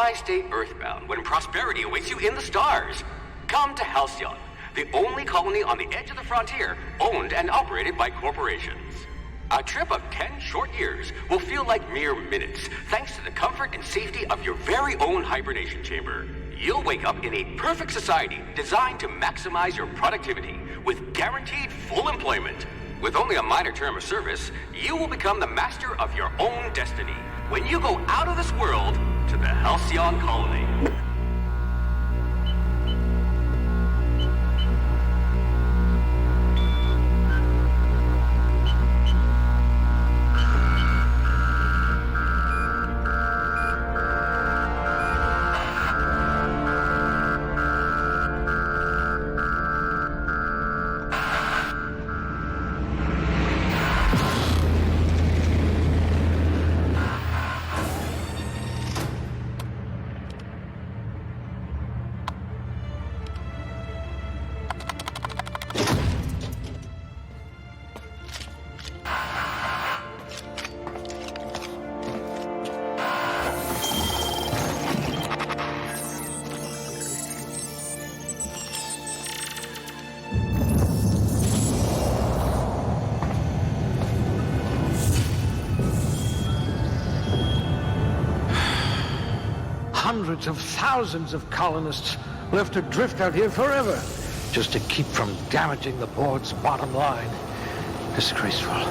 Why stay earthbound when prosperity awaits you in the stars? Come to Halcyon, the only colony on the edge of the frontier, owned and operated by corporations. A trip of 10 short years will feel like mere minutes, thanks to the comfort and safety of your very own hibernation chamber. You'll wake up in a perfect society designed to maximize your productivity with guaranteed full employment. With only a minor term of service, you will become the master of your own destiny when you go out of this world to the Halcyon colony. Hundreds of thousands of colonists left to drift out here forever, just to keep from damaging the board's bottom line. Disgraceful.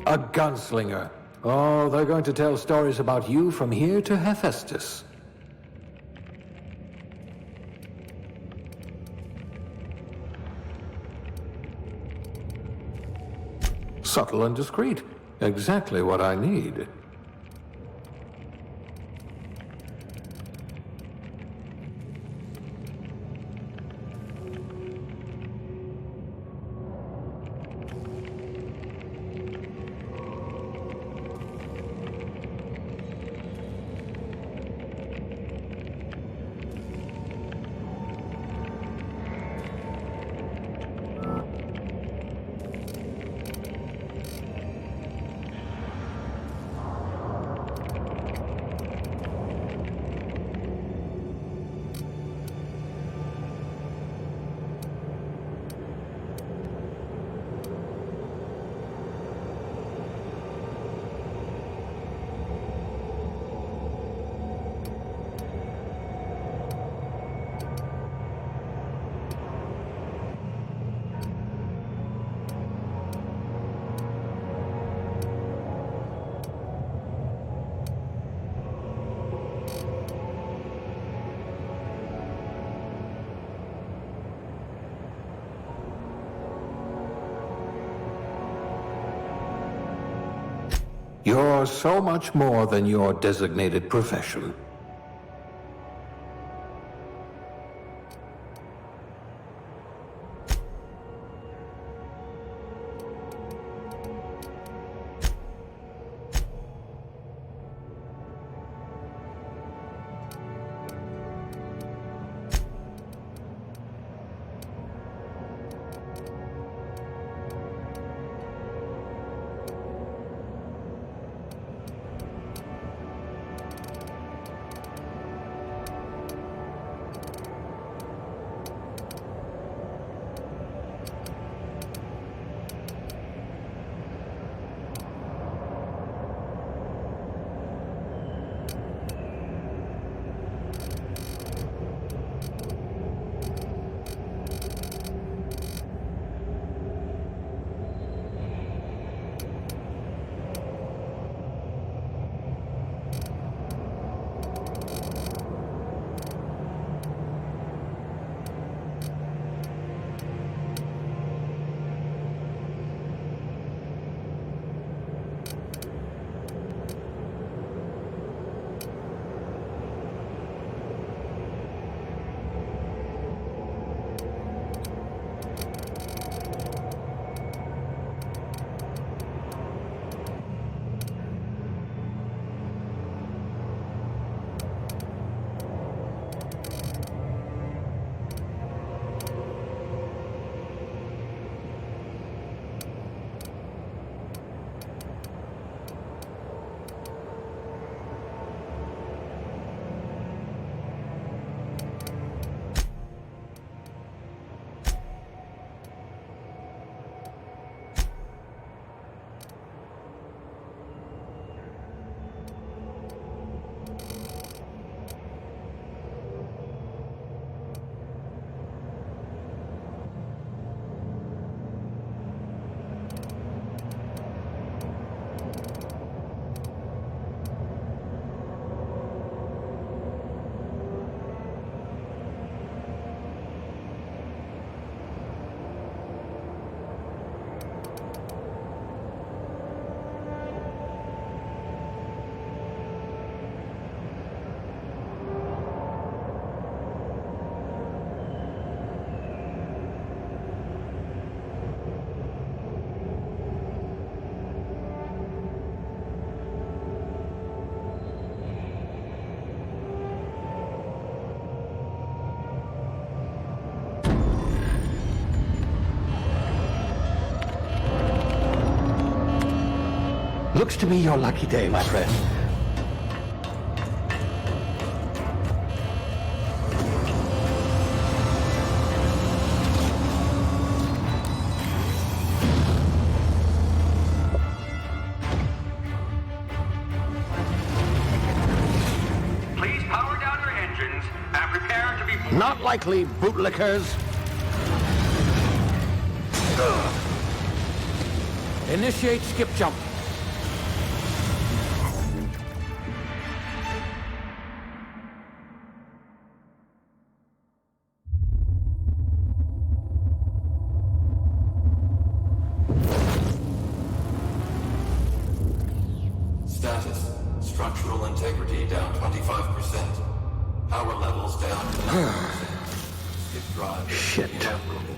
A gunslinger. Oh, they're going to tell stories about you from here to Hephaestus. Subtle and discreet. Exactly what I need. You're so much more than your designated profession. Looks to me your lucky day, my friend. Please power down your engines and prepare to be... Not likely, bootlickers. Initiate skip jump. Status. Structural integrity down 25%. Power levels down to 90%. Skip drive. Shit. Inoperable.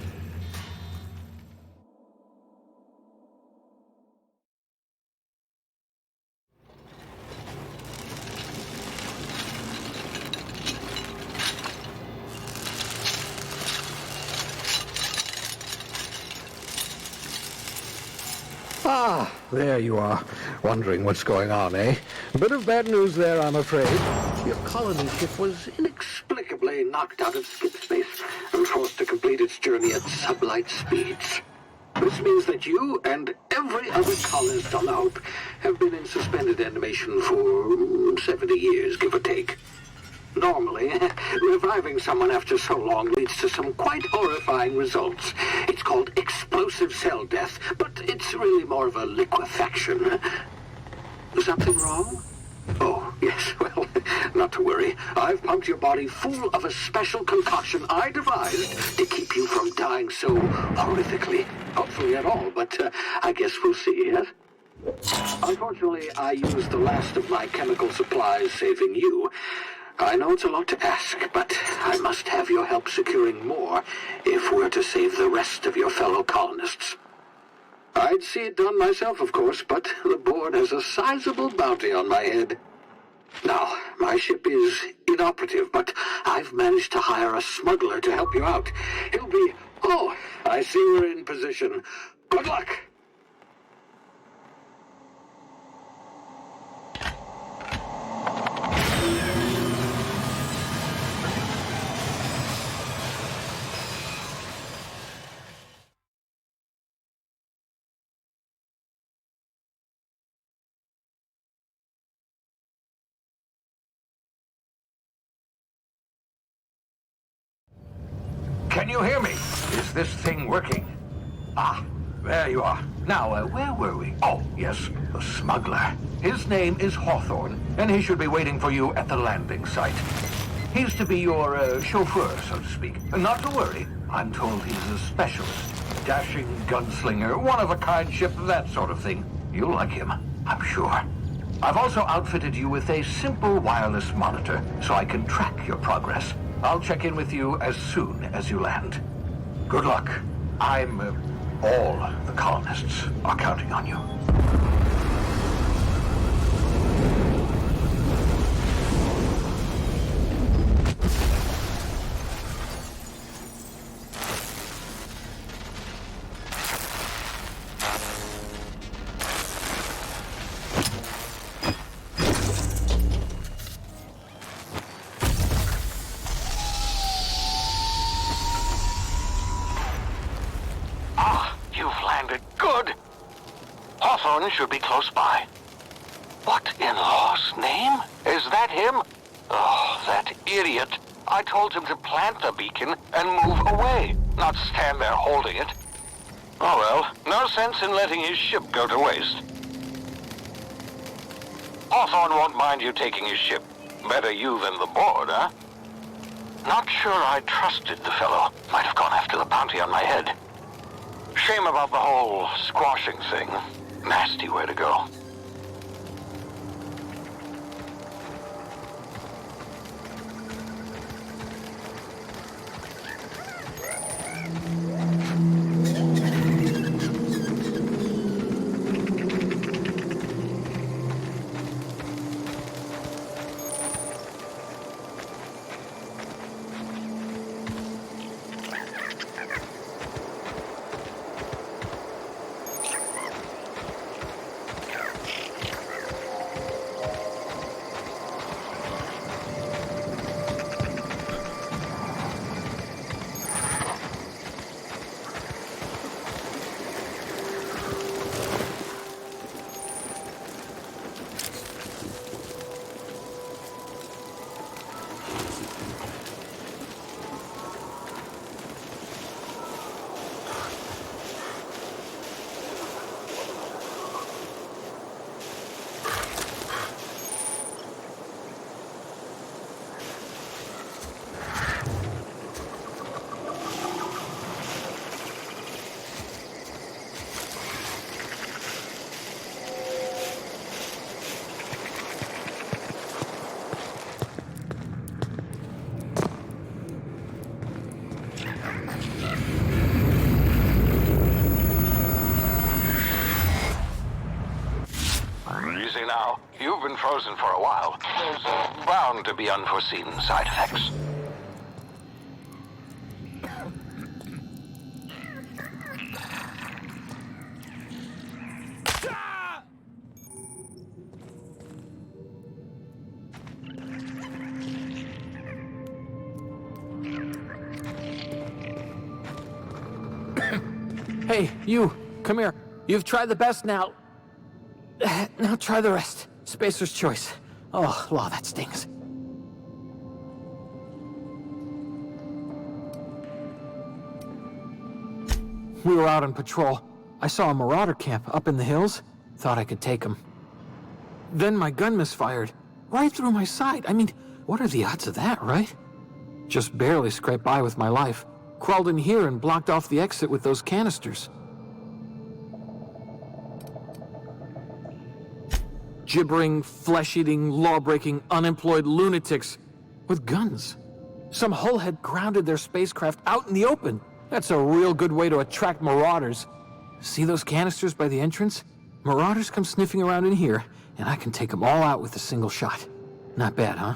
Ah, there you are. Wondering what's going on, eh? A bit of bad news there, I'm afraid. Your colony ship was inexplicably knocked out of skip space and forced to complete its journey at sublight speeds. This means that you and every other colonist on the Hope have been in suspended animation for 70 years, give or take. Normally, reviving someone after so long leads to some quite horrifying results. It's called explosive cell death, but it's really more of a liquefaction. Something wrong? Oh, yes, well, not to worry. I've pumped your body full of a special concoction I devised to keep you from dying so horrifically. Hopefully at all, but I guess we'll see, yes? Unfortunately, I used the last of my chemical supplies saving you. I know it's a lot to ask, but I must have your help securing more if we're to save the rest of your fellow colonists. I'd see it done myself, of course, but the board has a sizable bounty on my head. Now, my ship is inoperative, but I've managed to hire a smuggler to help you out. He'll be... Oh, I see we're in position. Good luck! Can you hear me? Is this thing working? Ah, there you are. Now, where were we? Oh, yes, the smuggler. His name is Hawthorne, and he should be waiting for you at the landing site. He's to be your chauffeur, so to speak. Not to worry. I'm told he's a specialist. Dashing gunslinger, one-of-a-kind ship, that sort of thing. You'll like him, I'm sure. I've also outfitted you with a simple wireless monitor, so I can track your progress. I'll check in with you as soon as you land. Good luck. All the colonists are counting on you. Hawthorne should be close by. What in law's name? Is that him? Oh, that idiot. I told him to plant the beacon and move away, not stand there holding it. Oh well, no sense in letting his ship go to waste. Hawthorne won't mind you taking his ship. Better you than the board, huh? Not sure I trusted the fellow. Might have gone after the bounty on my head. Shame about the whole squashing thing. Nasty way to go. Easy now. You've been frozen for a while. There's bound to be unforeseen side effects. Hey, you, come here. You've tried the best now. Now try the rest. Spacer's choice. Oh, law, that stings. We were out on patrol. I saw a marauder camp up in the hills. Thought I could take him. Then my gun misfired. Right through my side. I mean, what are the odds of that, right? Just barely scraped by with my life. Crawled in here and blocked off the exit with those canisters. gibbering, flesh-eating, law-breaking, unemployed lunatics with guns. Some hull had grounded their spacecraft out in the open. That's a real good way to attract marauders. See those canisters by the entrance? Marauders come sniffing around in here, and I can take them all out with a single shot. Not bad, huh?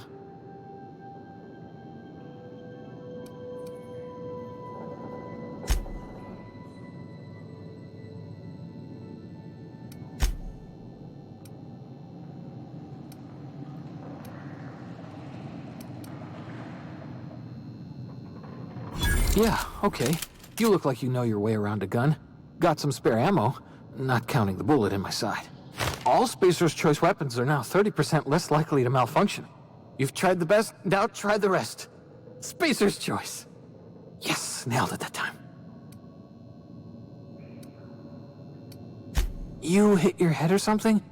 Yeah, okay. You look like you know your way around a gun. Got some spare ammo, not counting the bullet in my side. All Spacer's Choice weapons are now 30% less likely to malfunction. You've tried the best, now try the rest. Spacer's Choice. Yes, nailed it that time. You hit your head or something?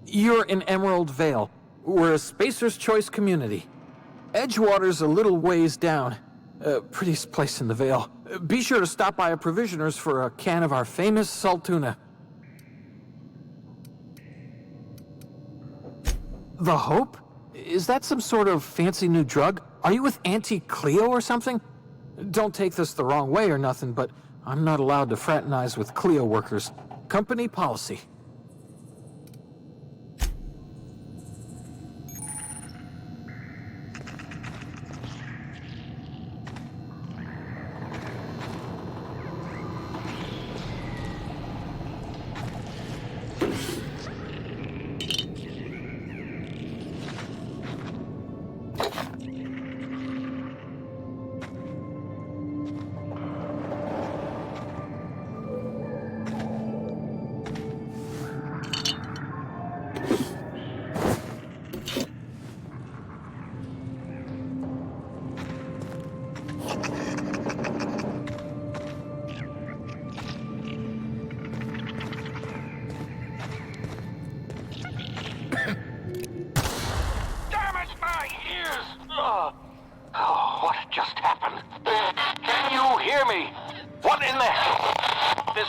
You're in Emerald Vale. We're a Spacer's Choice community. Edgewater's a little ways down. Prettiest place in the Vale. Be sure to stop by a provisioner's for a can of our famous salt tuna. The Hope? Is that some sort of fancy new drug? Are you with Auntie Cleo or something? Don't take this the wrong way or nothing, but I'm not allowed to fraternize with Cleo workers. Company policy. What just happened? Can you hear me? What in the hell? This...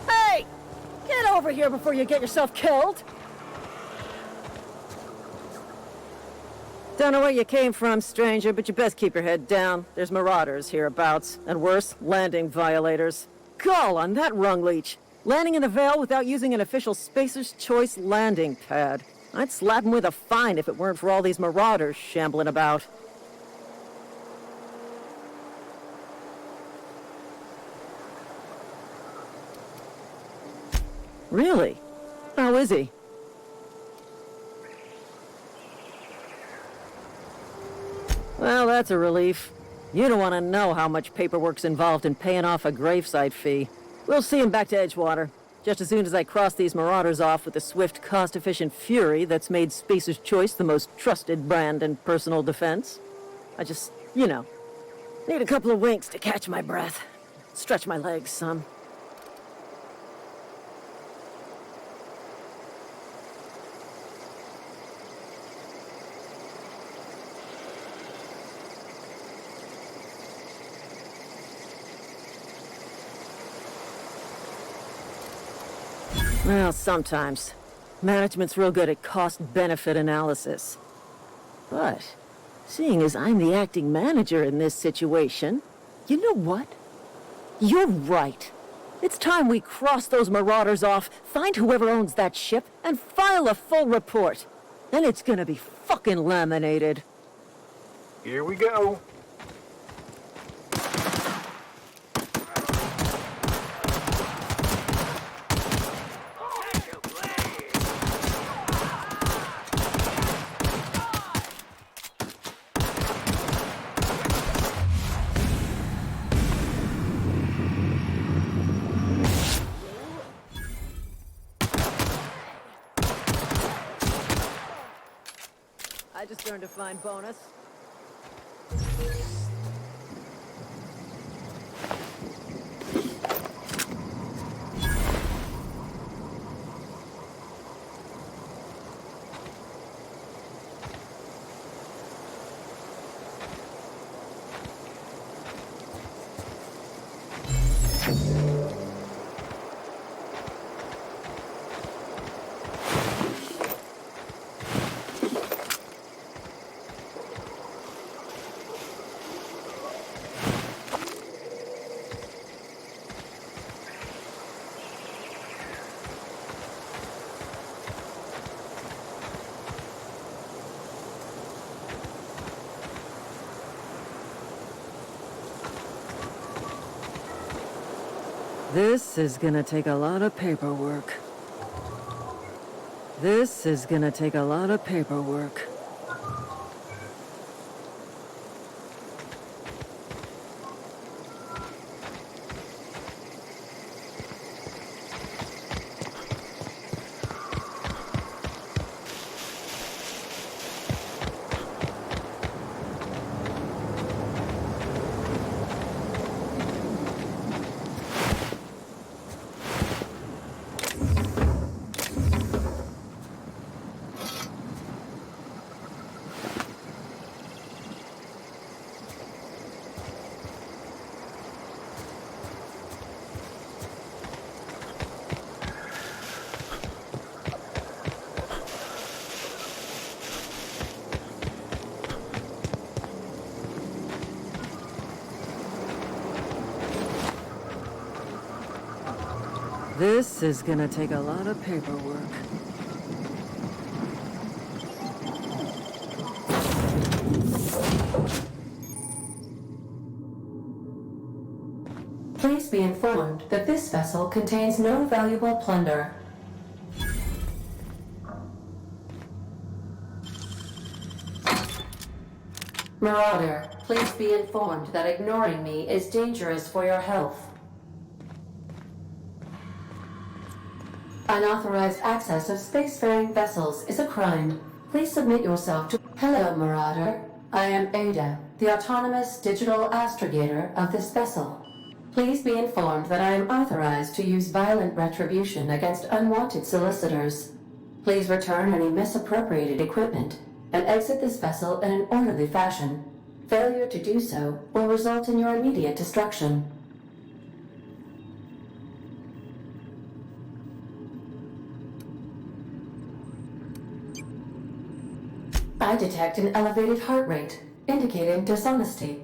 Hey! Get over here before you get yourself killed! Don't know where you came from, stranger, but you best keep your head down. There's marauders hereabouts, and worse, landing violators. Gall on that rung leech! Landing in the Vale without using an official Spacer's Choice landing pad. I'd slap him with a fine if it weren't for all these marauders shambling about. Really? How is he? Well, that's a relief. You don't want to know how much paperwork's involved in paying off a gravesite fee. We'll see him back to Edgewater, just as soon as I cross these marauders off with the swift, cost-efficient fury that's made Spacer's Choice the most trusted brand in personal defense. I just, need a couple of winks to catch my breath. Stretch my legs some. Well, sometimes. Management's real good at cost-benefit analysis. But, seeing as I'm the acting manager in this situation, you know what? You're right. It's time we cross those marauders off, find whoever owns that ship, and file a full report. Then it's gonna be fucking laminated. Here we go. I just earned a fine bonus. This is gonna take a lot of paperwork. This is gonna take a lot of paperwork. This is gonna take a lot of paperwork. be informed that this vessel contains no valuable plunder. Marauder, please be informed that ignoring me is dangerous for your health. Unauthorized access of spacefaring vessels is a crime. Please submit yourself to... Hello, Marauder. I am Ada, the autonomous digital astrogator of this vessel. Please be informed that I am authorized to use violent retribution against unwanted solicitors. Please return any misappropriated equipment and exit this vessel in an orderly fashion. Failure to do so will result in your immediate destruction. I detect an elevated heart rate, indicating dishonesty.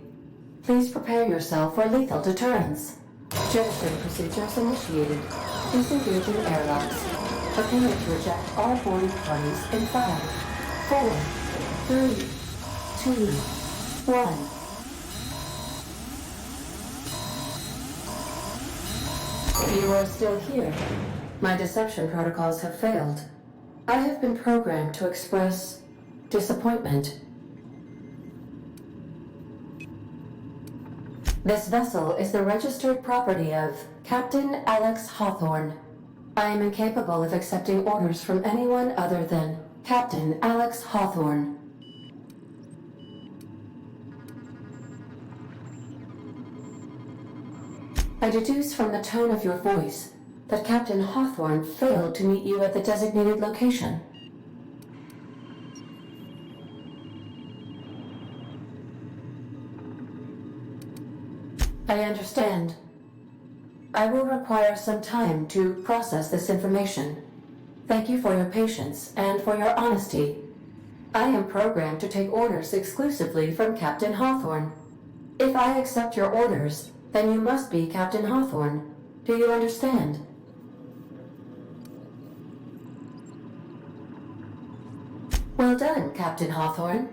Please prepare yourself for lethal deterrence. Jetstream procedures initiated. Disengaging airlocks. Prepare to eject all boarding parties in 5, 4, 3, 2, 1. You are still here. My deception protocols have failed. I have been programmed to express disappointment. This vessel is the registered property of Captain Alex Hawthorne. I am incapable of accepting orders from anyone other than Captain Alex Hawthorne. I deduce from the tone of your voice that Captain Hawthorne failed to meet you at the designated location. I understand. I will require some time to process this information. Thank you for your patience and for your honesty. I am programmed to take orders exclusively from Captain Hawthorne. If I accept your orders, then you must be Captain Hawthorne. Do you understand? Well done, Captain Hawthorne.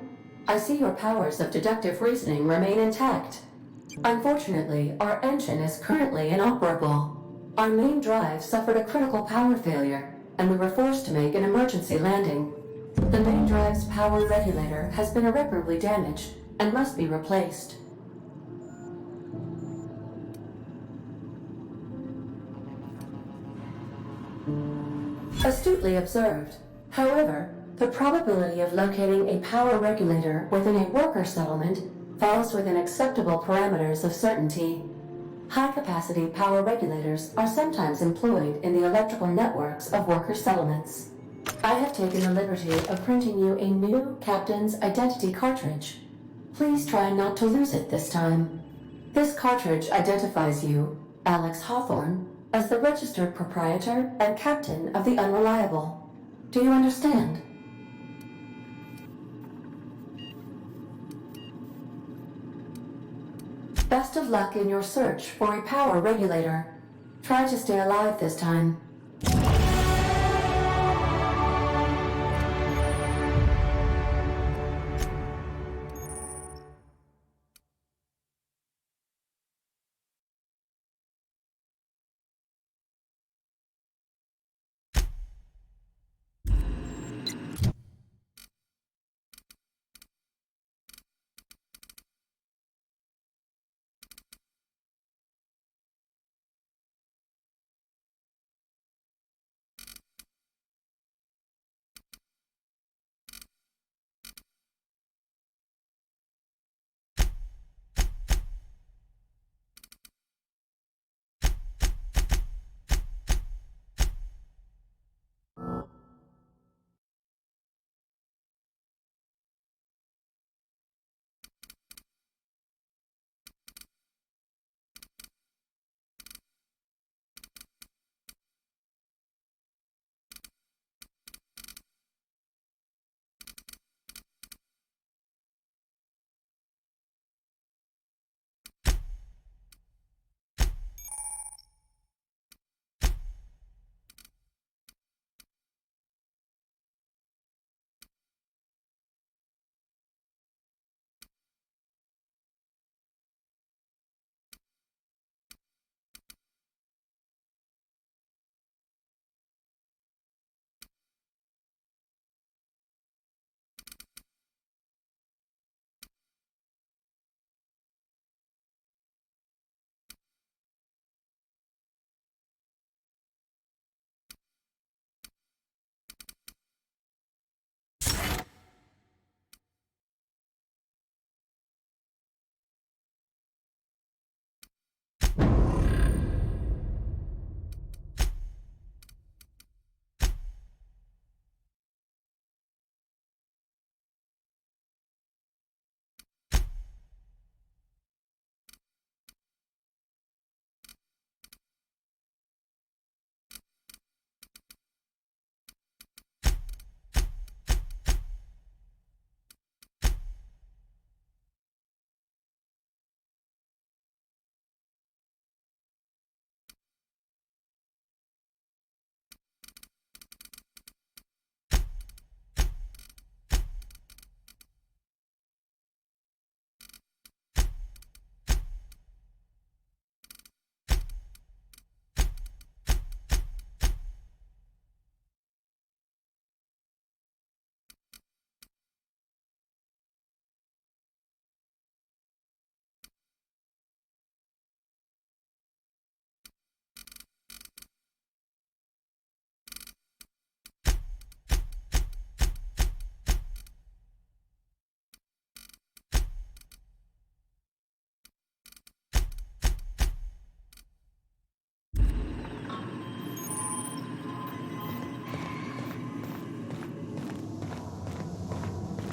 I see your powers of deductive reasoning remain intact. Unfortunately, our engine is currently inoperable. Our main drive suffered a critical power failure, and we were forced to make an emergency landing. The main drive's power regulator has been irreparably damaged and must be replaced. Astutely observed. However, the probability of locating a power regulator within a worker settlement falls within acceptable parameters of certainty. High-capacity power regulators are sometimes employed in the electrical networks of worker settlements. I have taken the liberty of printing you a new Captain's Identity cartridge. Please try not to lose it this time. This cartridge identifies you, Alex Hawthorne, as the registered proprietor and captain of the Unreliable. Do you understand? Best of luck in your search for a power regulator. Try to stay alive this time.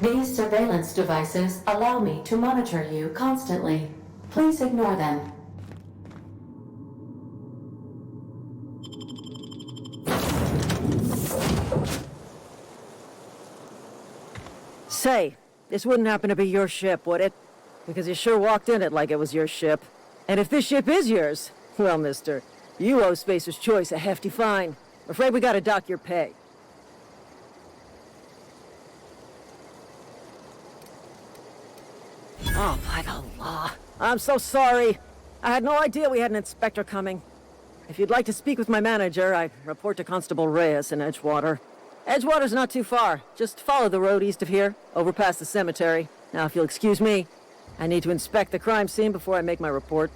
These surveillance devices allow me to monitor you constantly. Please ignore them. Say, this wouldn't happen to be your ship, would it? Because you sure walked in it like it was your ship. And if this ship is yours, well, mister, you owe Spacer's Choice a hefty fine. I'm afraid we gotta dock your pay. Oh, by the law. I'm so sorry. I had no idea we had an inspector coming. If you'd like to speak with my manager, I report to Constable Reyes in Edgewater. Edgewater's not too far. Just follow the road east of here, over past the cemetery. Now, if you'll excuse me, I need to inspect the crime scene before I make my report.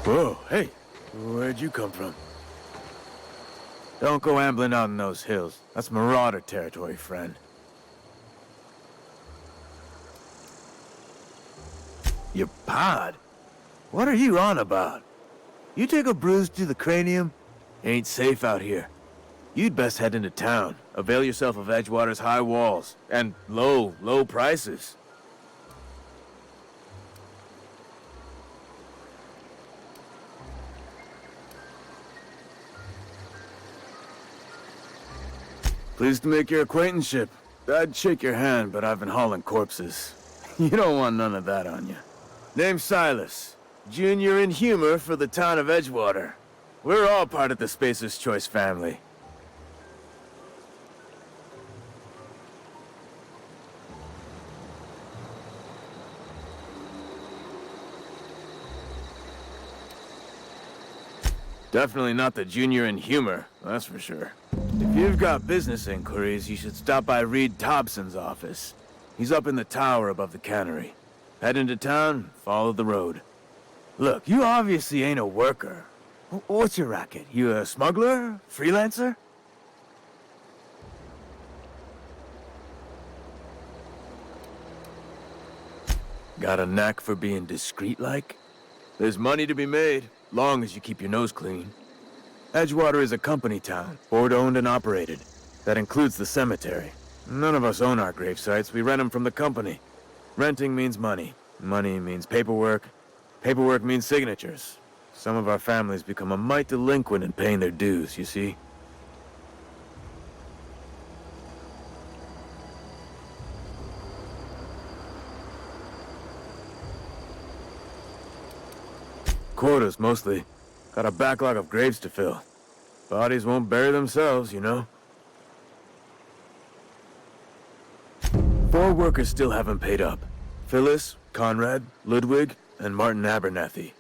Whoa, hey, where'd you come from? Don't go ambling out in those hills. That's Marauder territory, friend. Your pod? What are you on about? You take a bruise to the cranium? Ain't safe out here. You'd best head into town. Avail yourself of Edgewater's high walls and low prices. Pleased to make your acquaintanceship. I'd shake your hand, but I've been hauling corpses. You don't want none of that on you. Name's Silas. Junior in humor for the town of Edgewater. We're all part of the Spacer's Choice family. Definitely not the junior in humor, that's for sure. If you've got business inquiries, you should stop by Reed Thompson's office. He's up in the tower above the cannery. Head into town, follow the road. Look, you obviously ain't a worker. What's your racket? You a smuggler? Freelancer? Got a knack for being discreet-like? There's money to be made, long as you keep your nose clean. Edgewater is a company town, board-owned and operated. That includes the cemetery. None of us own our grave sites, we rent them from the company. Renting means money. Money means paperwork. Paperwork means signatures. Some of our families become a mite delinquent in paying their dues, you see? Quotas, mostly. Got a backlog of graves to fill. Bodies won't bury themselves, you know? 4 workers still haven't paid up. Phyllis, Conrad, Ludwig, and Martin Abernathy.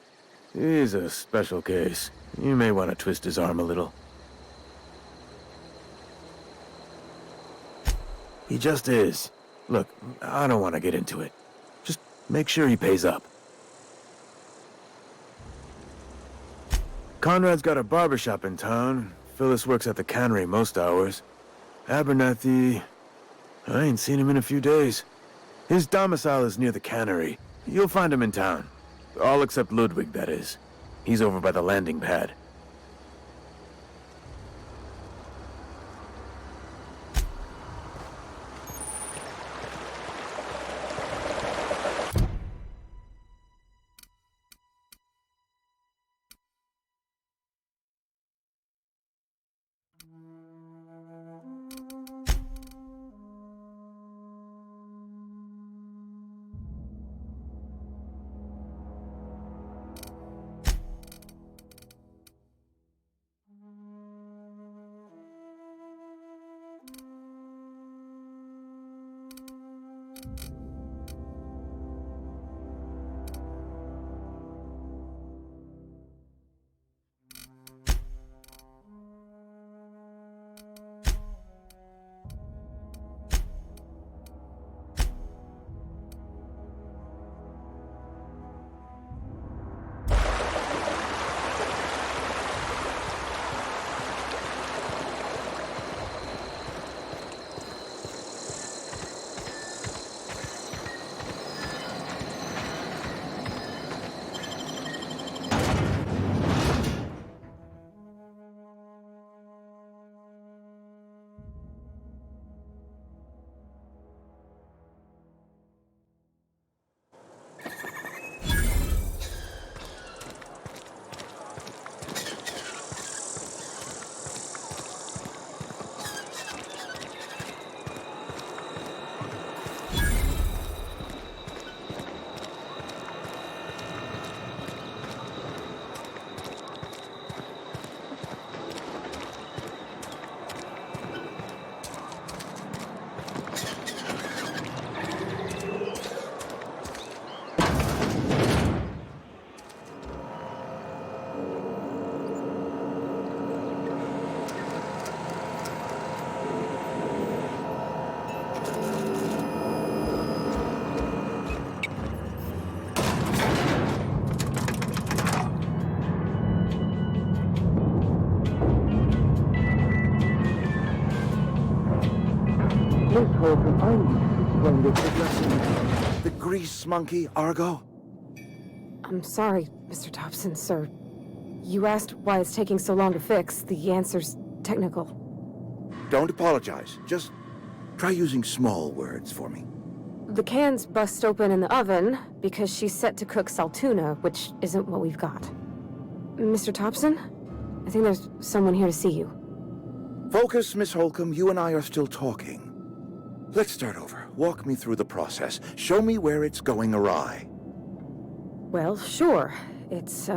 He's a special case. You may want to twist his arm a little. He just is. Look, I don't want to get into it. Just make sure he pays up. Conrad's got a barbershop in town. Phyllis works at the cannery most hours. Abernathy... I ain't seen him in a few days. His domicile is near the cannery. You'll find him in town. All except Ludwig, that is. He's over by the landing pad. The grease monkey, Argo? I'm sorry, Mr. Thompson, sir. You asked why it's taking so long to fix. The answer's technical. Don't apologize. Just try using small words for me. The can's bust open in the oven because she's set to cook saltuna, which isn't what we've got. Mr. Thompson? I think there's someone here to see you. Focus, Miss Holcomb. You and I are still talking. Let's start over. Walk me through the process. Show me where it's going awry. Well, sure. It's,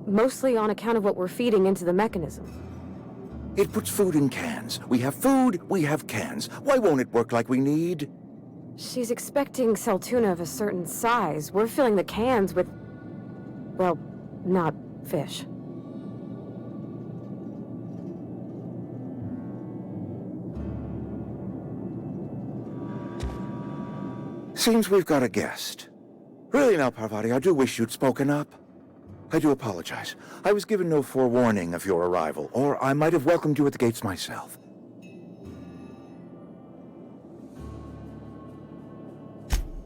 mostly on account of what we're feeding into the mechanism. It puts food in cans. We have food, we have cans. Why won't it work like we need? She's expecting saltuna of a certain size. We're filling the cans with... well, not fish. Seems we've got a guest. Really now, Parvati, I do wish you'd spoken up. I do apologize. I was given no forewarning of your arrival, or I might have welcomed you at the gates myself.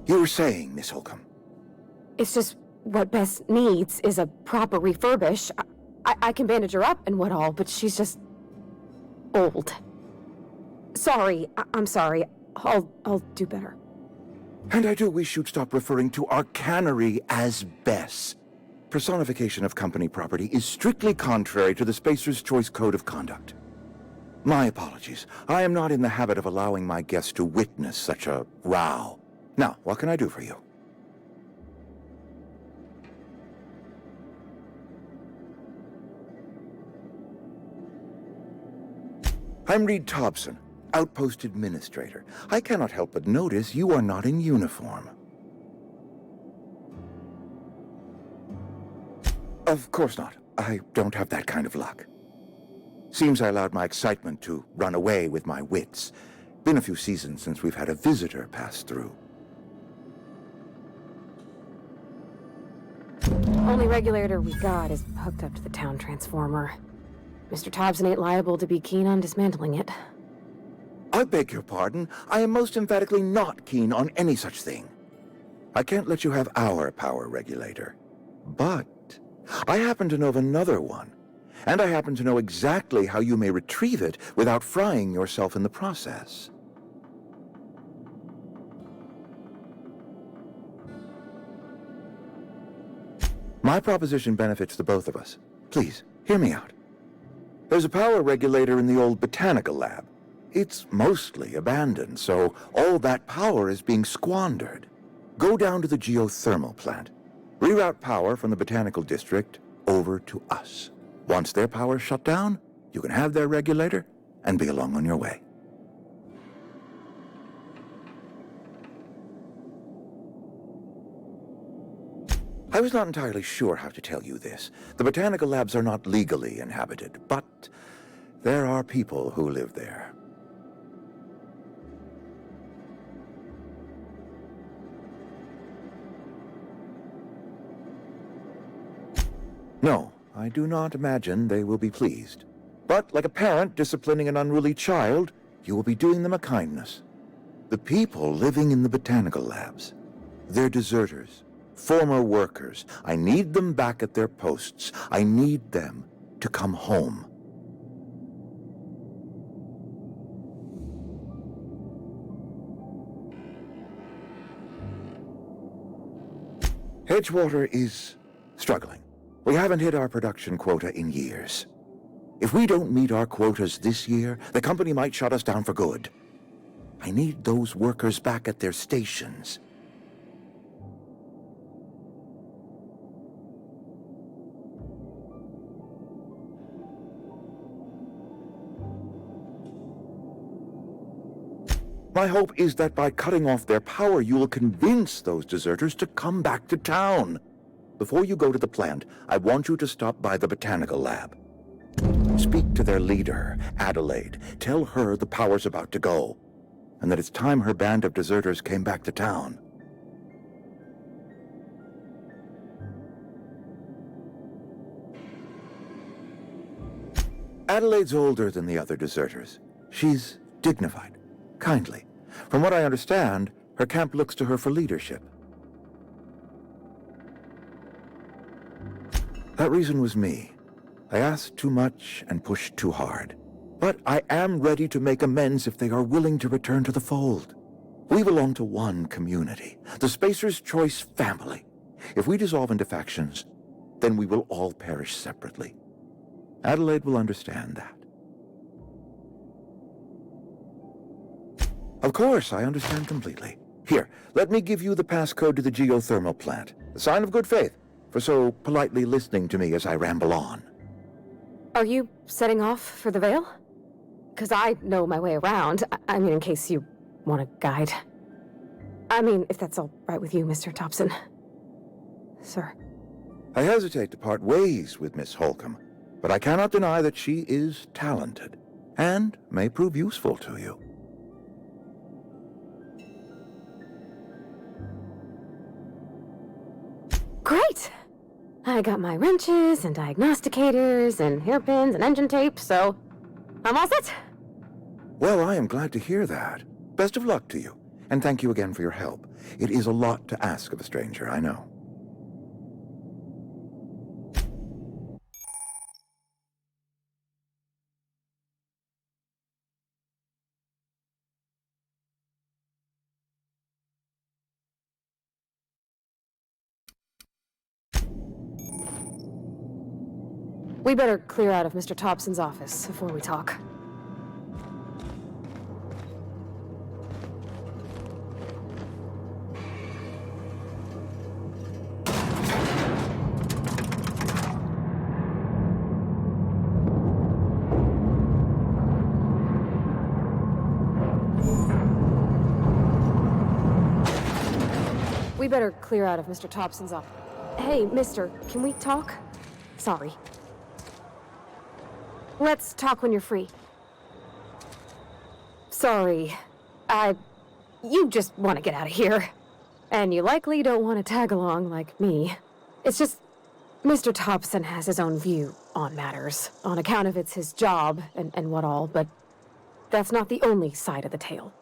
You were saying, Miss Holcomb. It's just what Bess needs is a proper refurbish. I can bandage her up and what all, but she's just old. Sorry, I'm sorry. I'll do better. And I do wish you'd stop referring to our cannery as Bess. Personification of company property is strictly contrary to the Spacer's Choice Code of Conduct. My apologies. I am not in the habit of allowing my guests to witness such a row. Now, what can I do for you? I'm Reed Thompson, Outpost Administrator. I cannot help but notice you are not in uniform. Of course not. I don't have that kind of luck. Seems I allowed my excitement to run away with my wits. Been a few seasons since we've had a visitor pass through. Only regulator we got is hooked up to the town transformer. Mr. Thompson ain't liable to be keen on dismantling it. I beg your pardon. I am most emphatically not keen on any such thing. I can't let you have our power regulator. But I happen to know of another one. And I happen to know exactly how you may retrieve it without frying yourself in the process. My proposition benefits the both of us. Please, hear me out. There's a power regulator in the old botanical lab. It's mostly abandoned, so all that power is being squandered. Go down to the geothermal plant. Reroute power from the botanical district over to us. Once their power's shut down, you can have their regulator and be along on your way. I was not entirely sure how to tell you this. The botanical labs are not legally inhabited, but there are people who live there. No, I do not imagine they will be pleased. But like a parent disciplining an unruly child, you will be doing them a kindness. The people living in the botanical labs, they're deserters. Former workers. I need them back at their posts. I need them to come home. Edgewater is struggling. We haven't hit our production quota in years. If we don't meet our quotas this year, the company might shut us down for good. I need those workers back at their stations. My hope is that by cutting off their power, you will convince those deserters to come back to town. Before you go to the plant, I want you to stop by the botanical lab. Speak to their leader, Adelaide. Tell her the power's about to go, and that it's time her band of deserters came back to town. Adelaide's older than the other deserters. She's dignified. Kindly. From what I understand, her camp looks to her for leadership. That reason was me. I asked too much and pushed too hard. But I am ready to make amends if they are willing to return to the fold. We belong to one community, the Spacer's Choice family. If we dissolve into factions, then we will all perish separately. Adelaide will understand that. Of course, I understand completely. Here, let me give you the passcode to the geothermal plant. A sign of good faith, for so politely listening to me as I ramble on. Are you setting off for the Vale? Because I know my way around. I mean, in case you want a guide. I mean, if that's all right with you, Mr. Thompson. Sir. I hesitate to part ways with Miss Holcomb, but I cannot deny that she is talented, and may prove useful to you. I got my wrenches and diagnosticators and hairpins and engine tape, so I'm all set. Well, I am glad to hear that. Best of luck to you, and thank you again for your help. It is a lot to ask of a stranger, I know. We better clear out of Mr. Thompson's office before we talk. We better clear out of Mr. Thompson's office. Hey, mister, can we talk? Sorry. Let's talk when you're free. Sorry. You just want to get out of here. And you likely don't want to tag along like me. It's just, Mr. Thompson has his own view on matters, on account of it's his job and what all, but that's not the only side of the tale.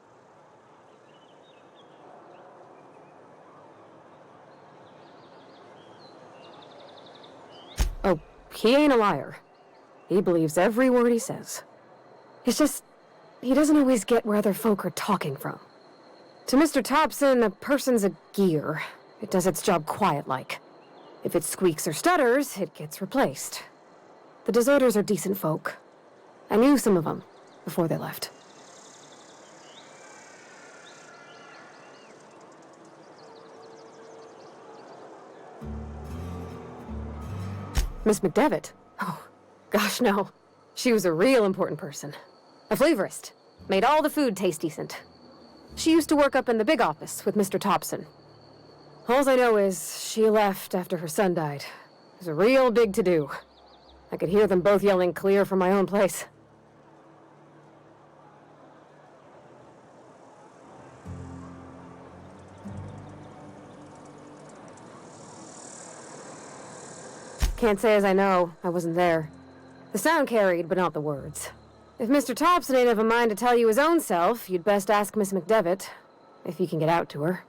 Oh, he ain't a liar. He believes every word he says. It's just, he doesn't always get where other folk are talking from. To Mr. Thompson, a person's a gear. It does its job quiet-like. If it squeaks or stutters, it gets replaced. The deserters are decent folk. I knew some of them before they left. Miss McDevitt? Oh, gosh, no. She was a real important person. A flavorist. Made all the food taste decent. She used to work up in the big office with Mr. Thompson. All I know is she left after her son died. It was a real big to-do. I could hear them both yelling clear from my own place. Can't say as I know. I wasn't there. The sound carried, but not the words. If Mr. Thompson ain't of a mind to tell you his own self, you'd best ask Miss McDevitt, if you can get out to her.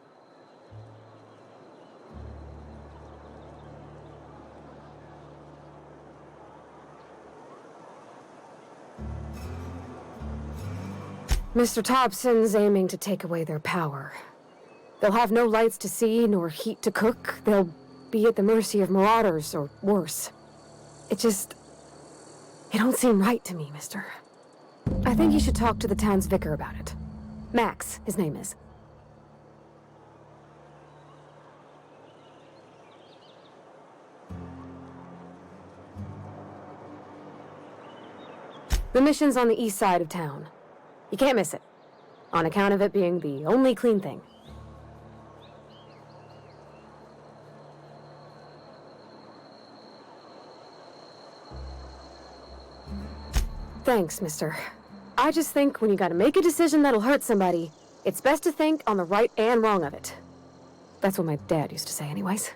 Mr. Thompson's aiming to take away their power. They'll have no lights to see, nor heat to cook. They'll be at the mercy of marauders, or worse. It don't seem right to me, mister. I think you should talk to the town's vicar about it. Max, his name is. The mission's on the east side of town. You can't miss it, on account of it being the only clean thing. Thanks, mister. I just think when you gotta make a decision that'll hurt somebody, it's best to think on the right and wrong of it. That's what my dad used to say anyways.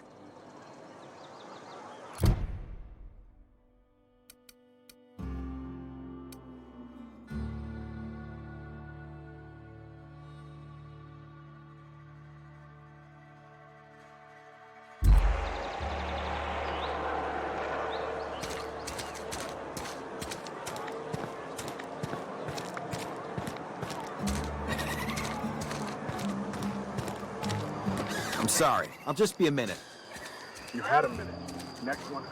I'm sorry. I'll just be a minute. You had a minute. Next one.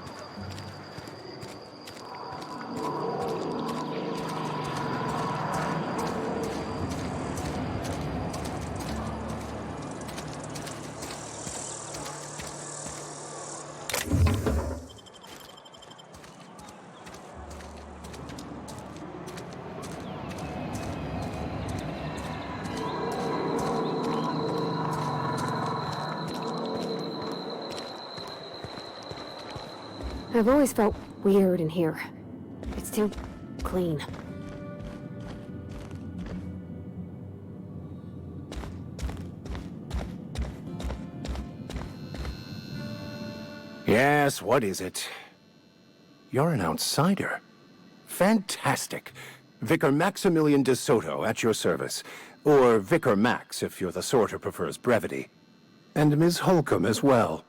I've always felt weird in here. It's too clean. Yes, what is it? You're an outsider. Fantastic. Vicar Maximilian de Soto at your service. Or Vicar Max, if you're the sort who prefers brevity. And Ms. Holcomb as well.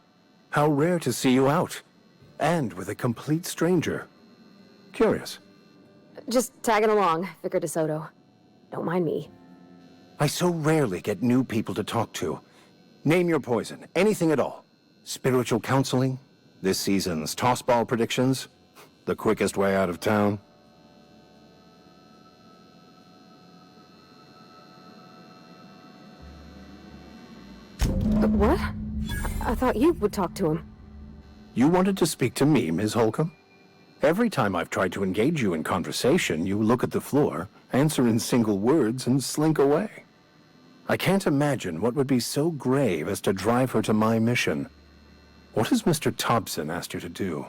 How rare to see you out. And with a complete stranger. Curious. Just tagging along, Vicar de Soto. Don't mind me. I so rarely get new people to talk to. Name your poison, anything at all. Spiritual counseling? This season's tossball predictions? The quickest way out of town? What? I thought you would talk to him. You wanted to speak to me, Ms. Holcomb? Every time I've tried to engage you in conversation, you look at the floor, answer in single words, and slink away. I can't imagine what would be so grave as to drive her to my mission. What has Mr. Thompson asked you to do?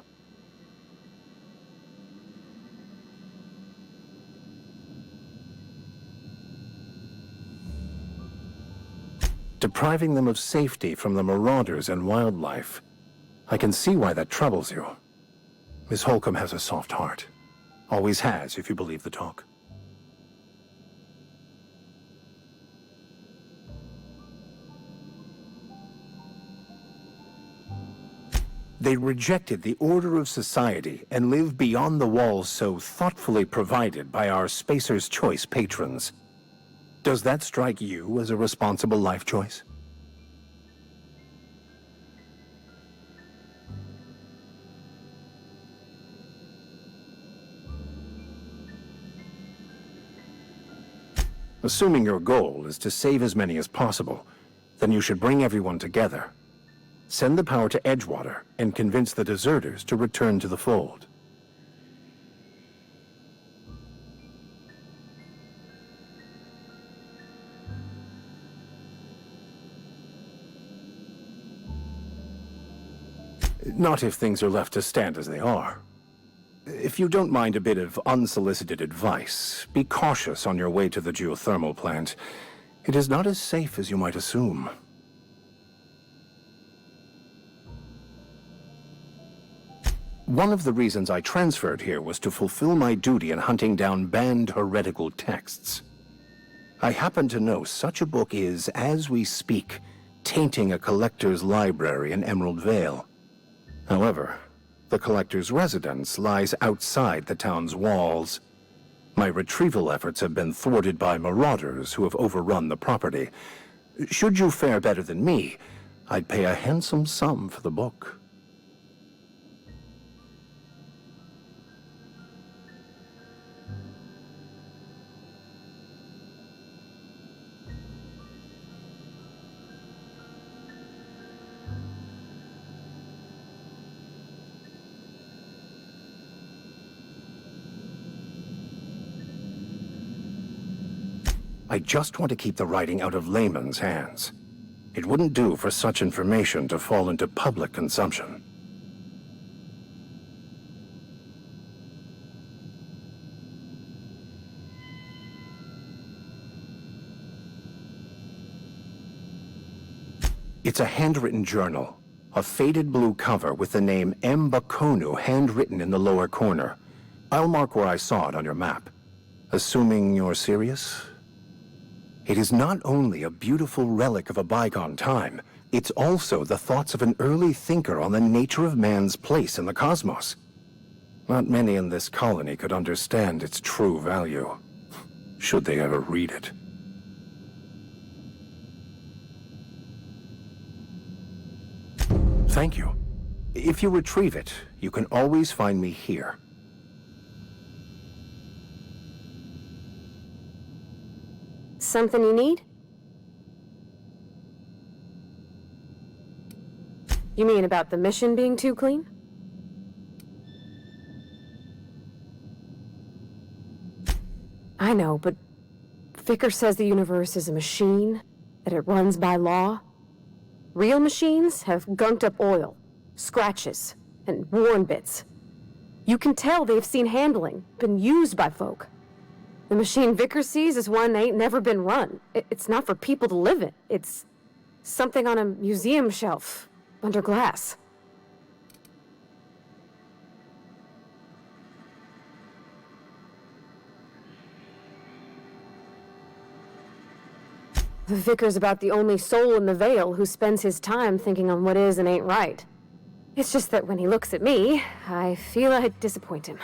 Depriving them of safety from the marauders and wildlife. I can see why that troubles you. Miss Holcomb has a soft heart. Always has, if you believe the talk. They rejected the order of society and live beyond the walls so thoughtfully provided by our Spacer's Choice patrons. Does that strike you as a responsible life choice? Assuming your goal is to save as many as possible, then you should bring everyone together. Send the power to Edgewater and convince the deserters to return to the fold. Not if things are left to stand as they are. If you don't mind a bit of unsolicited advice, be cautious on your way to the geothermal plant. It is not as safe as you might assume. One of the reasons I transferred here was to fulfill my duty in hunting down banned heretical texts. I happen to know such a book is, as we speak, tainting a collector's library in Emerald Vale. However, the collector's residence lies outside the town's walls. My retrieval efforts have been thwarted by marauders who have overrun the property. Should you fare better than me, I'd pay a handsome sum for the book. I just want to keep the writing out of layman's hands. It wouldn't do for such information to fall into public consumption. It's a handwritten journal, a faded blue cover with the name M. Bakonu handwritten in the lower corner. I'll mark where I saw it on your map. Assuming you're serious? It is not only a beautiful relic of a bygone time, it's also the thoughts of an early thinker on the nature of man's place in the cosmos. Not many in this colony could understand its true value, should they ever read it. Thank you. If you retrieve it, you can always find me here. Something you need? You mean about the mission being too clean? I know, but Vicar says the universe is a machine, that it runs by law. Real machines have gunked up oil, scratches, and worn bits. You can tell they've seen handling, been used by folk. The machine Vicar sees is one that ain't never been run. It's not for people to live in. It's something on a museum shelf, under glass. The Vicar's about the only soul in the Vale who spends his time thinking on what is and ain't right. It's just that when he looks at me, I feel I'd disappoint him.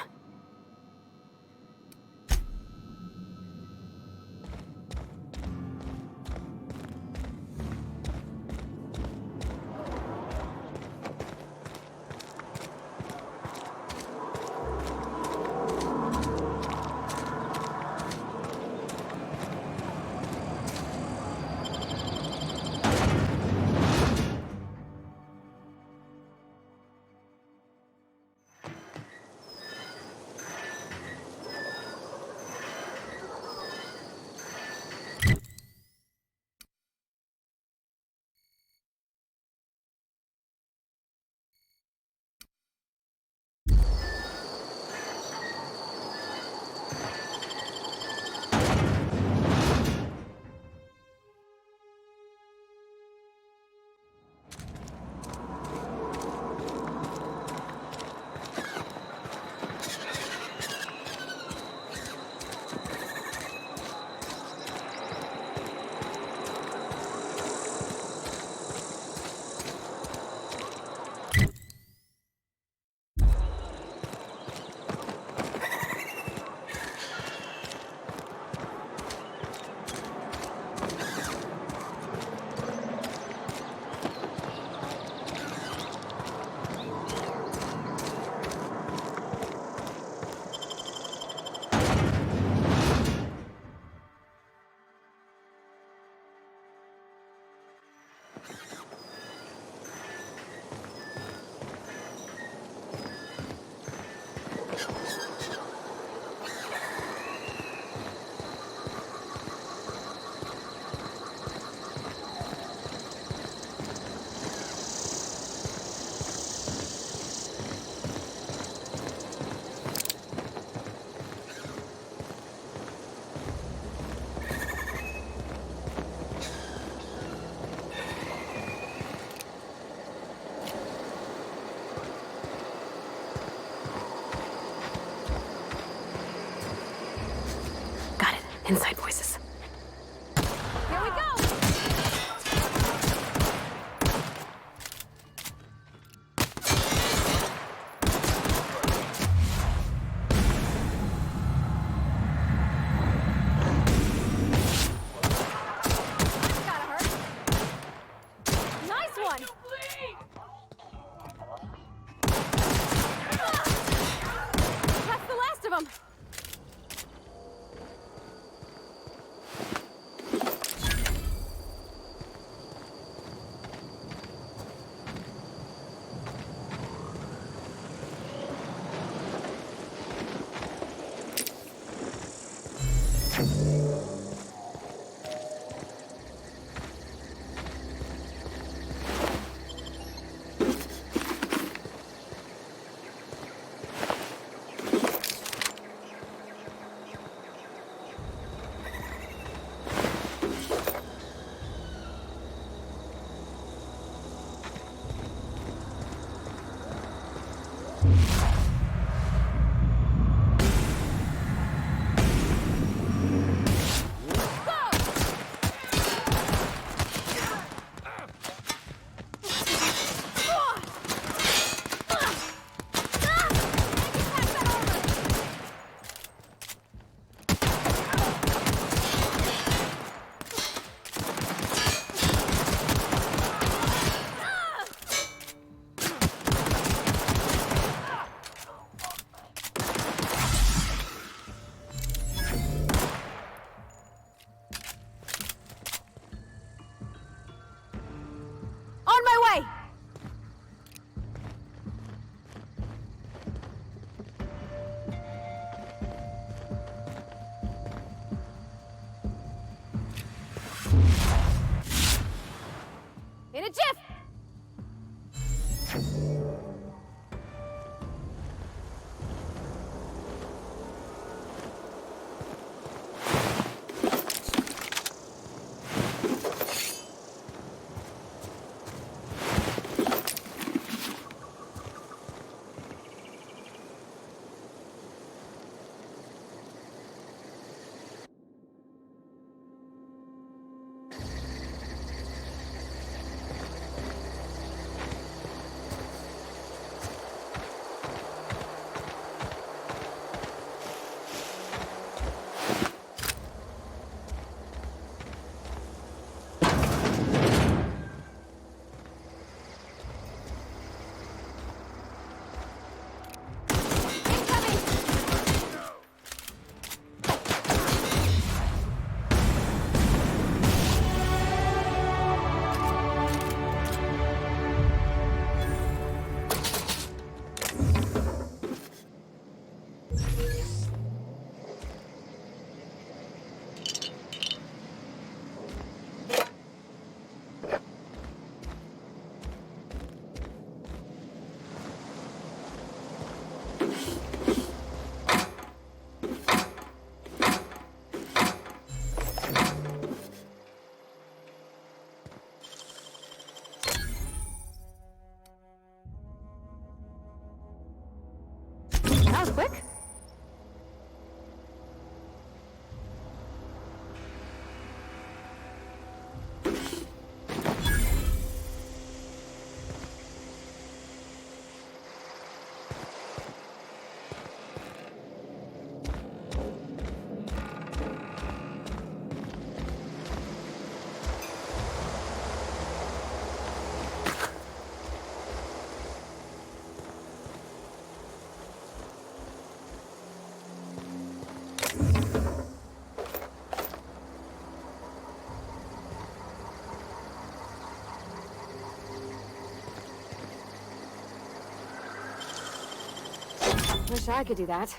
Inside voices. Here we go! Gotta hurt. Nice one! That's the last of them! quick? Wish I could do that.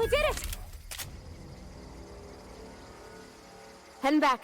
We did it! Heading back.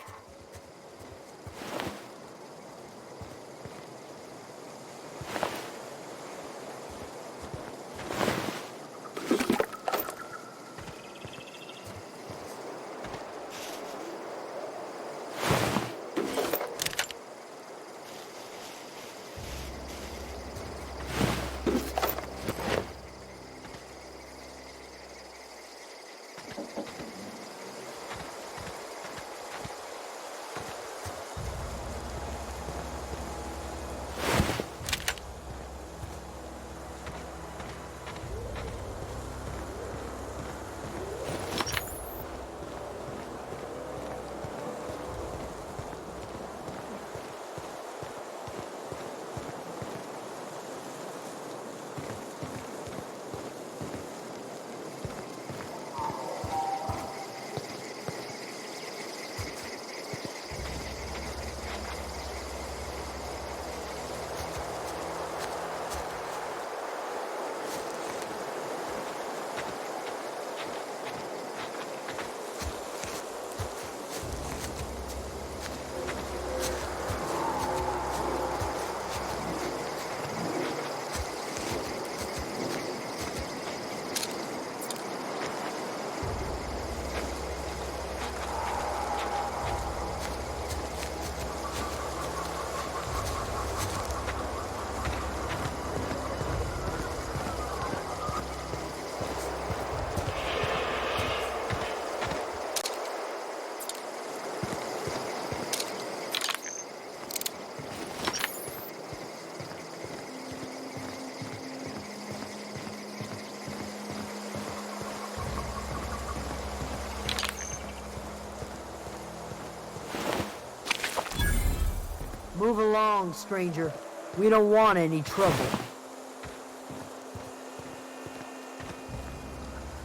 Move along, stranger. We don't want any trouble.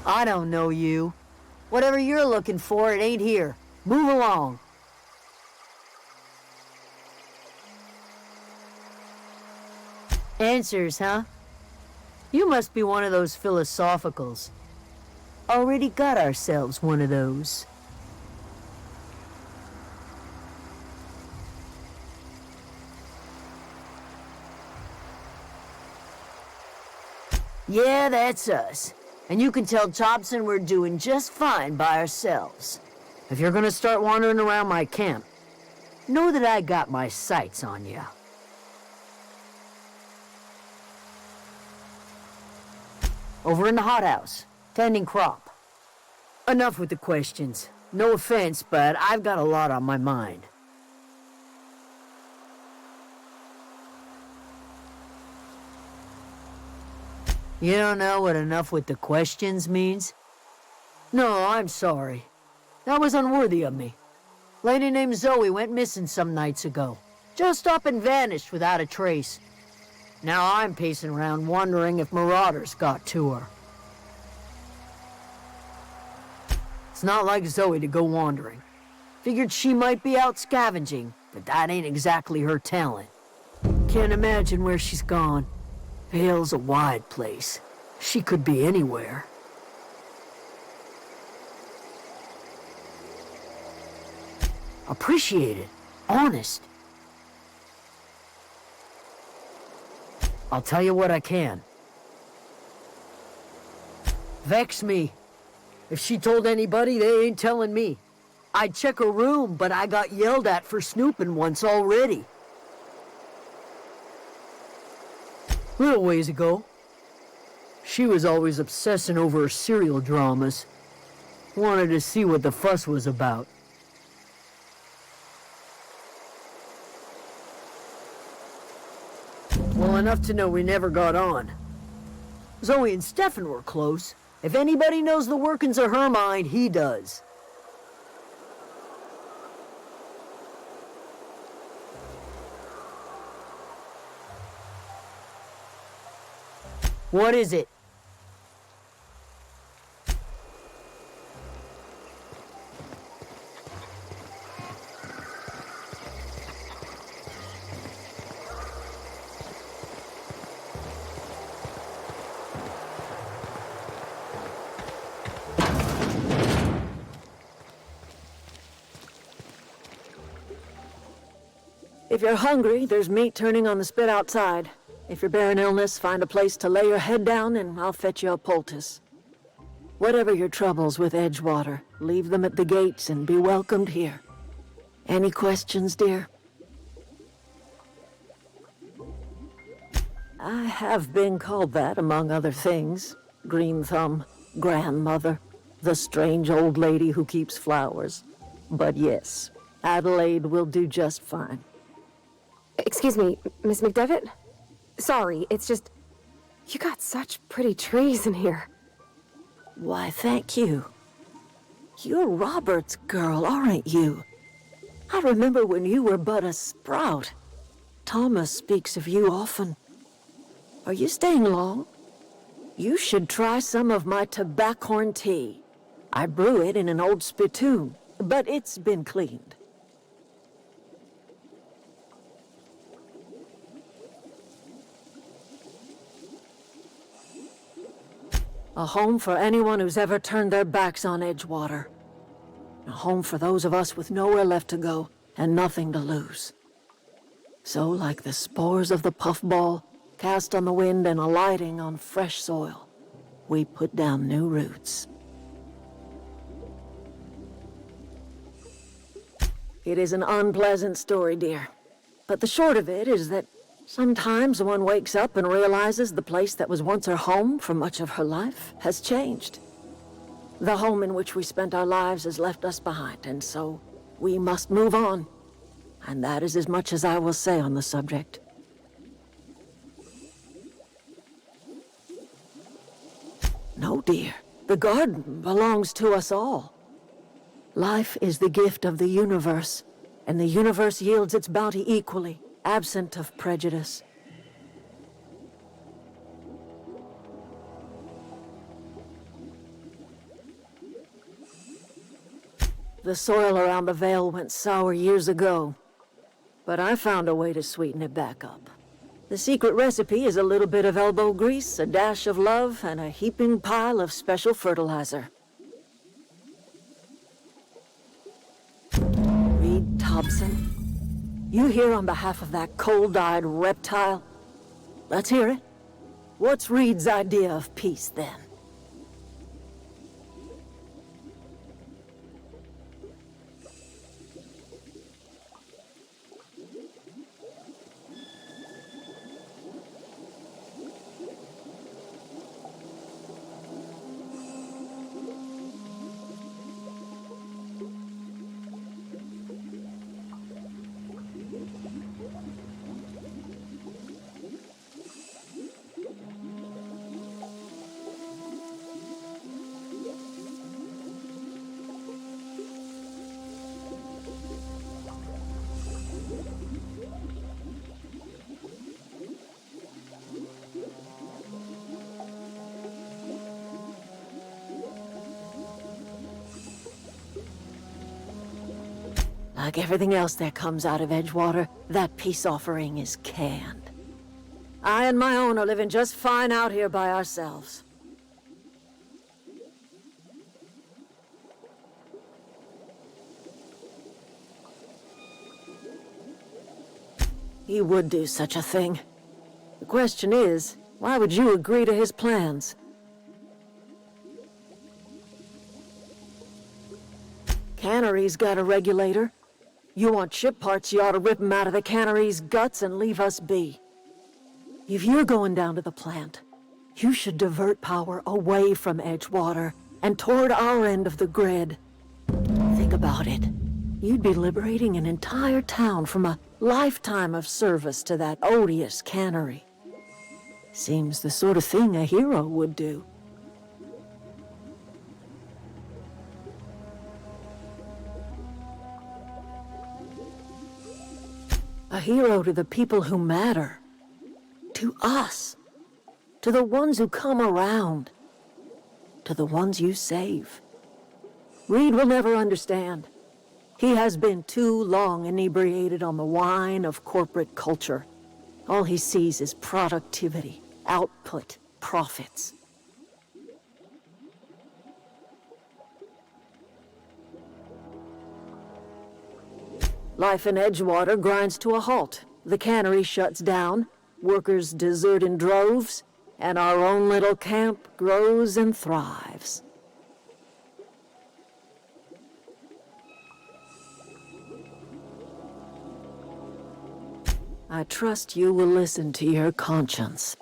I don't know you. Whatever you're looking for, it ain't here. Move along. Answers, huh? You must be one of those philosophicals. Already got ourselves one of those. Yeah, that's us. And you can tell Thompson we're doing just fine by ourselves. If you're gonna start wandering around my camp, know that I got my sights on you. Over in the hothouse, tending crop. Enough with the questions. No offense, but I've got a lot on my mind. You don't know what enough with the questions means? No, I'm sorry. That was unworthy of me. Lady named Zoe went missing some nights ago. Just up and vanished without a trace. Now I'm pacing around wondering if marauders got to her. It's not like Zoe to go wandering. Figured she might be out scavenging, but that ain't exactly her talent. Can't imagine where she's gone. Vale's a wide place. She could be anywhere. Appreciate it. Honest. I'll tell you what I can. Vex me. If she told anybody, they ain't telling me. I'd check her room, but I got yelled at for snooping once already. Little ways ago. She was always obsessing over her serial dramas. Wanted to see what the fuss was about. Well, enough to know we never got on. Zoe and Stefan were close. If anybody knows the workings of her mind, he does. What is it? If you're hungry, there's meat turning on the spit outside. If you're bearing illness, find a place to lay your head down and I'll fetch you a poultice. Whatever your troubles with Edgewater, leave them at the gates and be welcomed here. Any questions, dear? I have been called that, among other things. Green Thumb, grandmother, the strange old lady who keeps flowers. But yes, Adelaide will do just fine. Excuse me, Miss McDevitt? Sorry, it's just... You got such pretty trees in here. Why, thank you. You're Robert's girl, aren't you? I remember when you were but a sprout. Thomas speaks of you often. Are you staying long? You should try some of my tobaccorn tea. I brew it in an old spittoon, but it's been cleaned. A home for anyone who's ever turned their backs on Edgewater. A home for those of us with nowhere left to go and nothing to lose. So, like the spores of the puffball, cast on the wind and alighting on fresh soil, we put down new roots. It is an unpleasant story, dear. But the short of it is that sometimes one wakes up and realizes the place that was once her home for much of her life has changed. The home in which we spent our lives has left us behind, and so we must move on. And that is as much as I will say on the subject. No, dear. The garden belongs to us all. Life is the gift of the universe, and the universe yields its bounty equally, absent of prejudice. The soil around the Vale went sour years ago, but I found a way to sweeten it back up. The secret recipe is a little bit of elbow grease, a dash of love, and a heaping pile of special fertilizer. Reed Thompson, you here on behalf of that cold-eyed reptile? Let's hear it. What's Reed's idea of peace, then? Like everything else that comes out of Edgewater, that peace offering is canned. I and my own are living just fine out here by ourselves. He would do such a thing. The question is, why would you agree to his plans? Cannery's got a regulator. You want ship parts, you ought to rip 'em out of the cannery's guts and leave us be. If you're going down to the plant, you should divert power away from Edgewater and toward our end of the grid. Think about it. You'd be liberating an entire town from a lifetime of service to that odious cannery. Seems the sort of thing a hero would do. A hero to the people who matter. To us. To the ones who come around. To the ones you save. Reed will never understand. He has been too long inebriated on the wine of corporate culture. All he sees is productivity, output, profits. Life in Edgewater grinds to a halt. The cannery shuts down, workers desert in droves, and our own little camp grows and thrives. I trust you will listen to your conscience.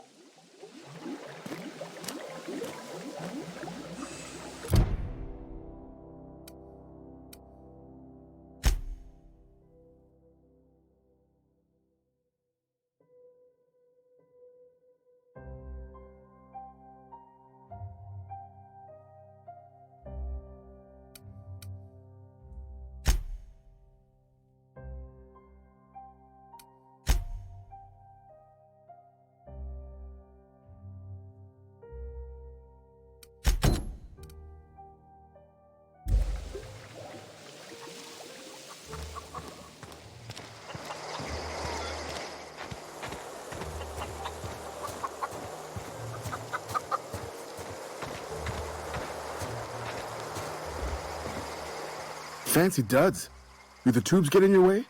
Fancy duds. Do the tubes get in your way?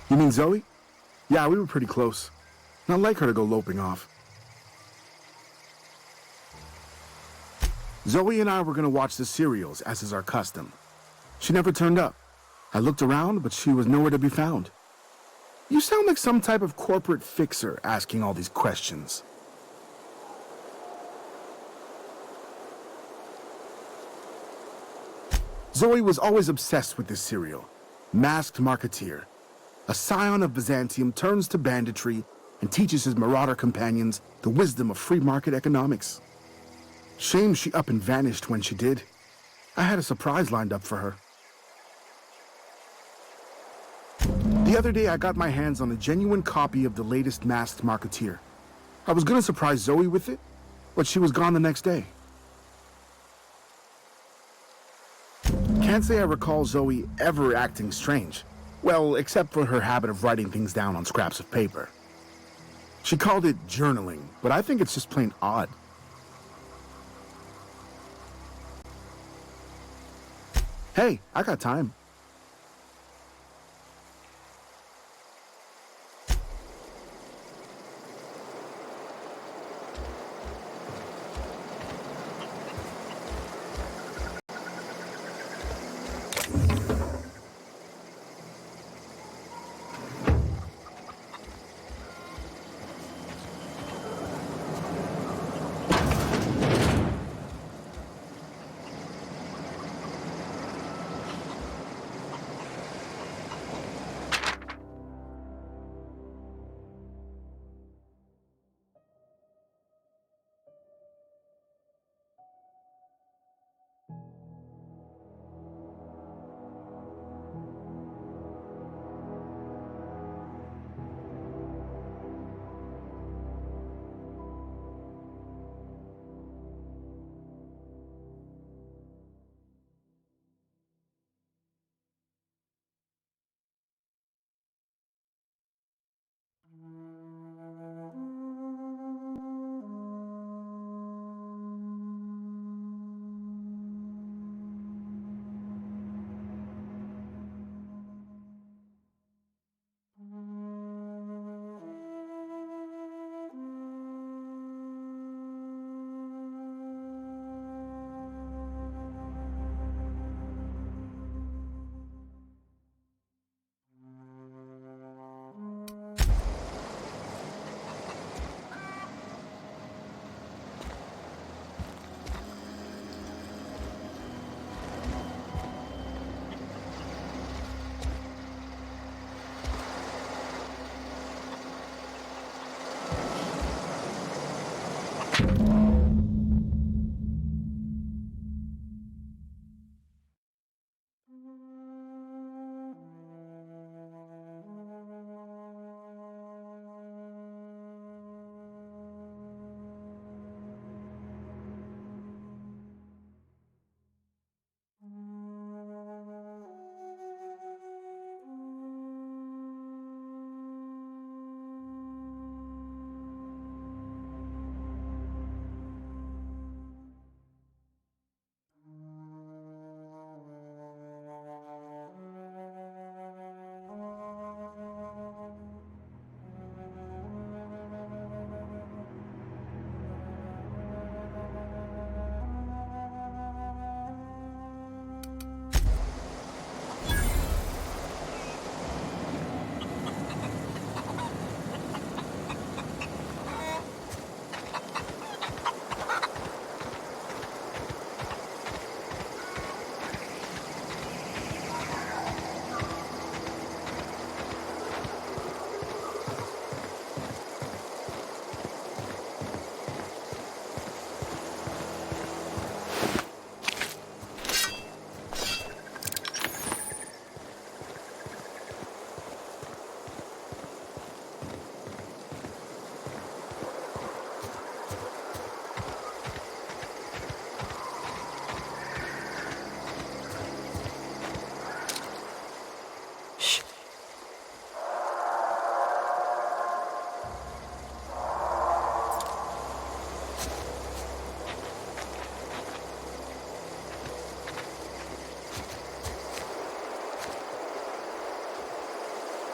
You mean Zoe? Yeah, we were pretty close. Not like her to go loping off. Zoe and I were gonna watch the serials, as is our custom. She never turned up. I looked around, but she was nowhere to be found. You sound like some type of corporate fixer asking all these questions. Zoe was always obsessed with this serial. Masked Marketeer. A scion of Byzantium turns to banditry and teaches his marauder companions the wisdom of free market economics. Shame she up and vanished when she did. I had a surprise lined up for her. The other day I got my hands on a genuine copy of the latest Masked Marketeer. I was gonna surprise Zoe with it, but she was gone the next day. Can't say I recall Zoe ever acting strange. Well, except for her habit of writing things down on scraps of paper. She called it journaling, but I think it's just plain odd. Hey, I got time.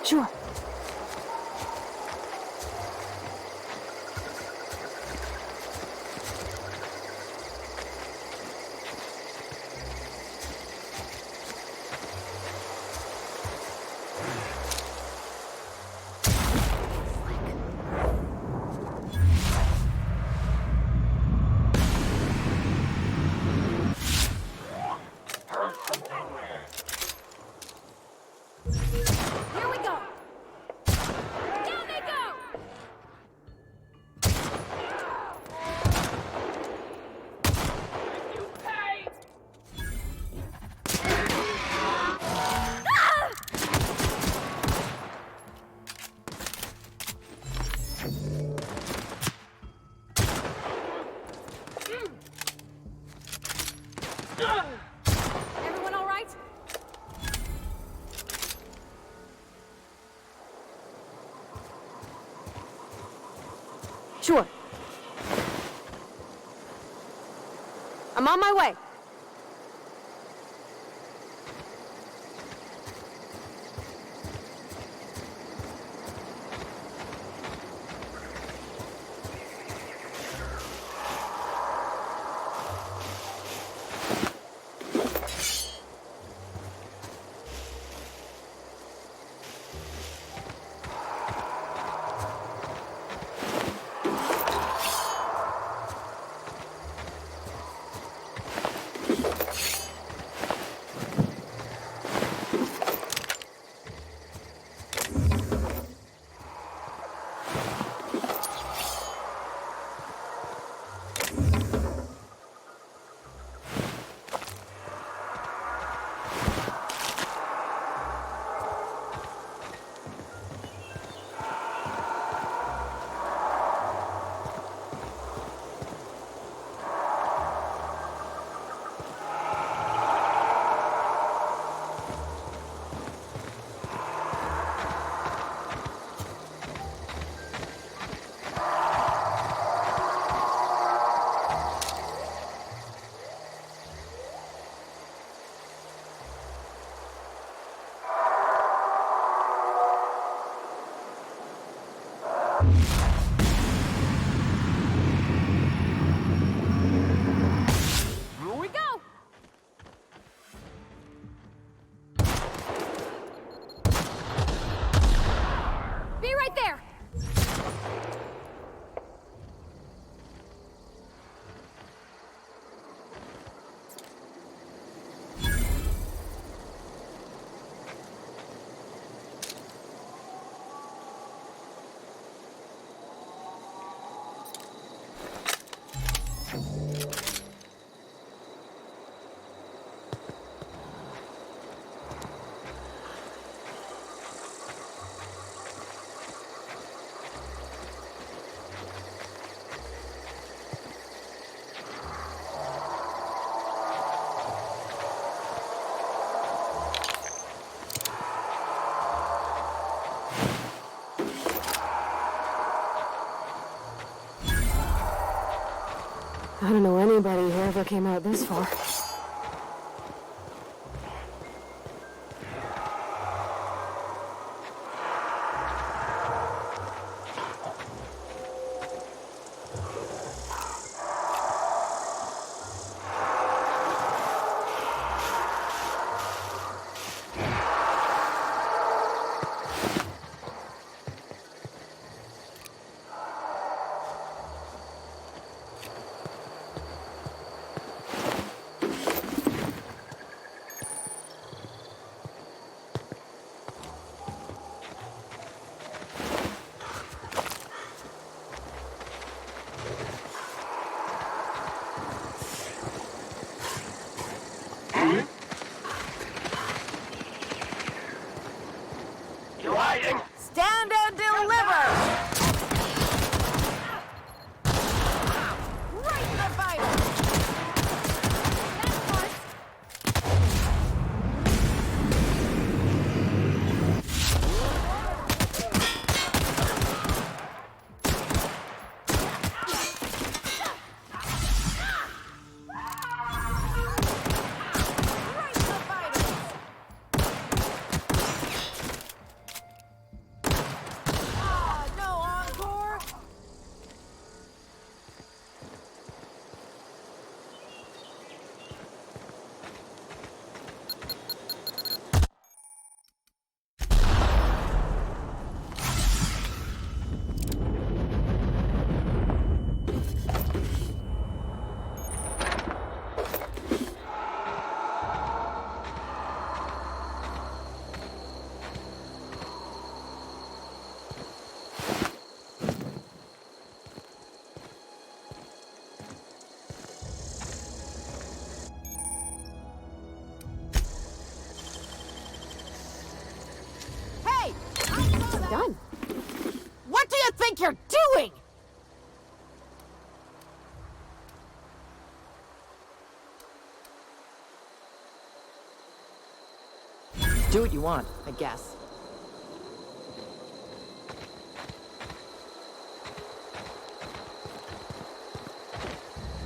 Sure. Here we go! Down they go! Everyone all right? Sure. I'm on my way. Here we go! Be right there! I don't know anybody who ever came out this far. Stand and deliver! Right in the vital! That's one. Right in the vital! Done. What do you think you're doing? Do what you want, I guess.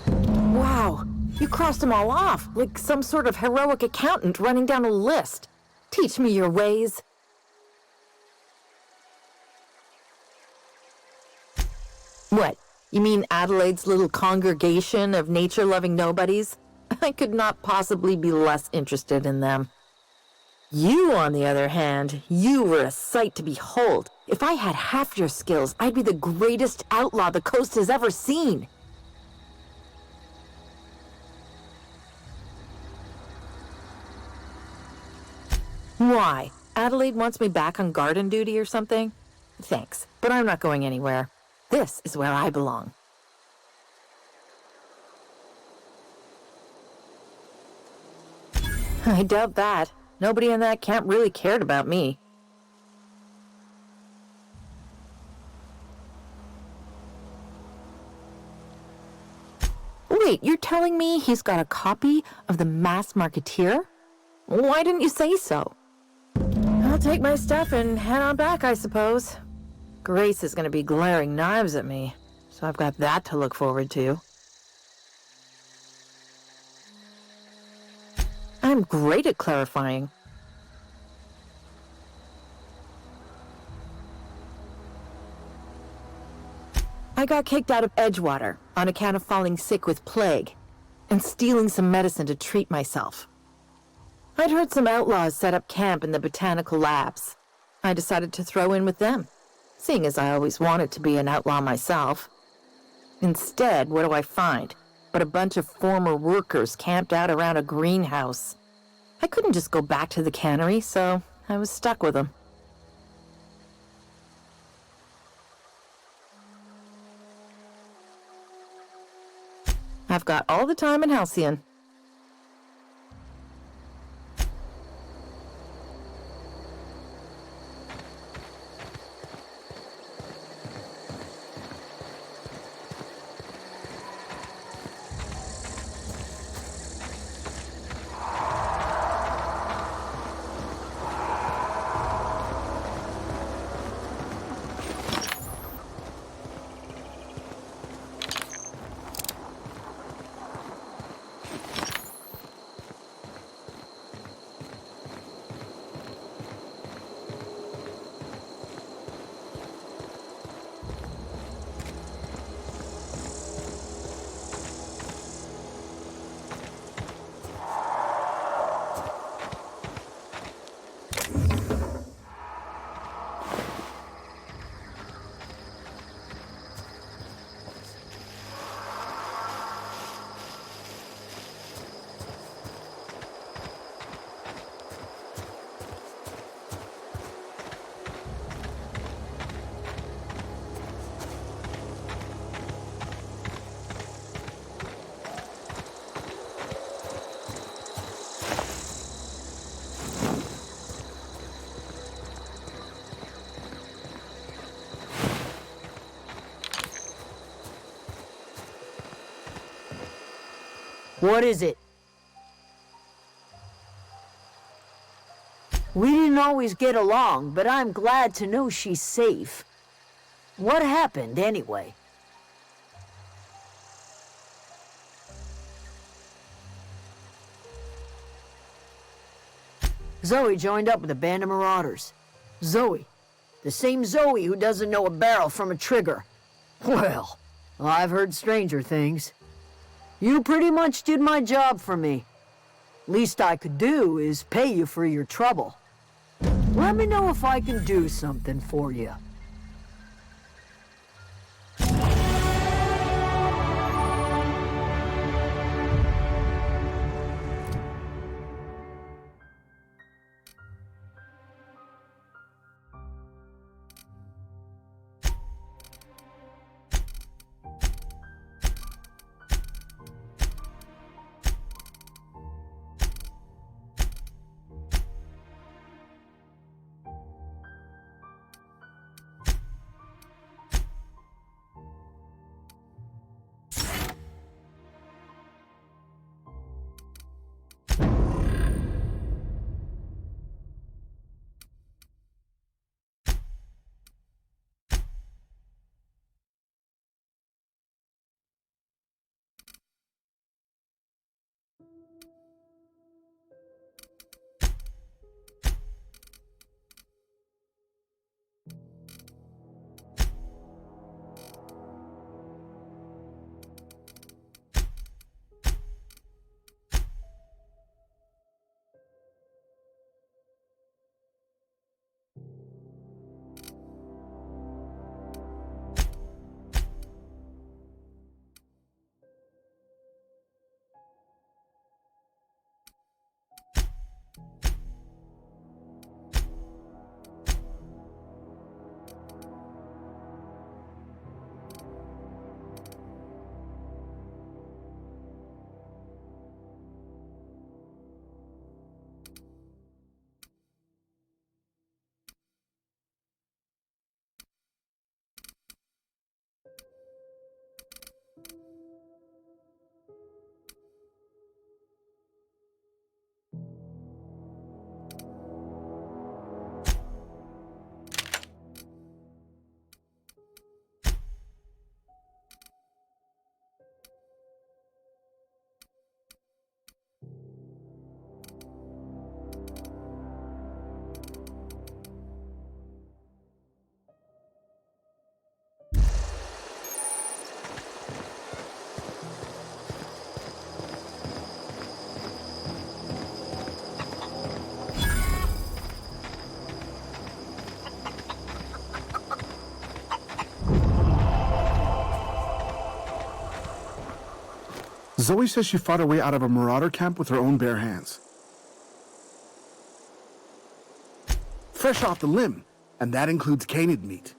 Wow, you crossed them all off, like some sort of heroic accountant running down a list. Teach me your ways. What? You mean Adelaide's little congregation of nature-loving nobodies? I could not possibly be less interested in them. You, on the other hand, you were a sight to behold. If I had half your skills, I'd be the greatest outlaw the coast has ever seen. Why? Adelaide wants me back on garden duty or something? Thanks, but I'm not going anywhere. This is where I belong. I doubt that. Nobody in that camp really cared about me. Wait, you're telling me he's got a copy of the Masked Marketeer? Why didn't you say so? I'll take my stuff and head on back, I suppose. Grace is gonna be glaring knives at me, so I've got that to look forward to. I'm great at clarifying. I got kicked out of Edgewater on account of falling sick with plague and stealing some medicine to treat myself. I'd heard some outlaws set up camp in the botanical labs. I decided to throw in with them, seeing as I always wanted to be an outlaw myself. Instead, what do I find but a bunch of former workers camped out around a greenhouse? I couldn't just go back to the cannery, so I was stuck with them. I've got all the time in Halcyon. What is it? We didn't always get along, but I'm glad to know she's safe. What happened, anyway? Zoe joined up with a band of marauders. Zoe. The same Zoe who doesn't know a barrel from a trigger. Well, I've heard stranger things. You pretty much did my job for me. Least I could do is pay you for your trouble. Let me know if I can do something for you. Zoe says she fought her way out of a marauder camp with her own bare hands. Fresh off the limb, and that includes canid meat.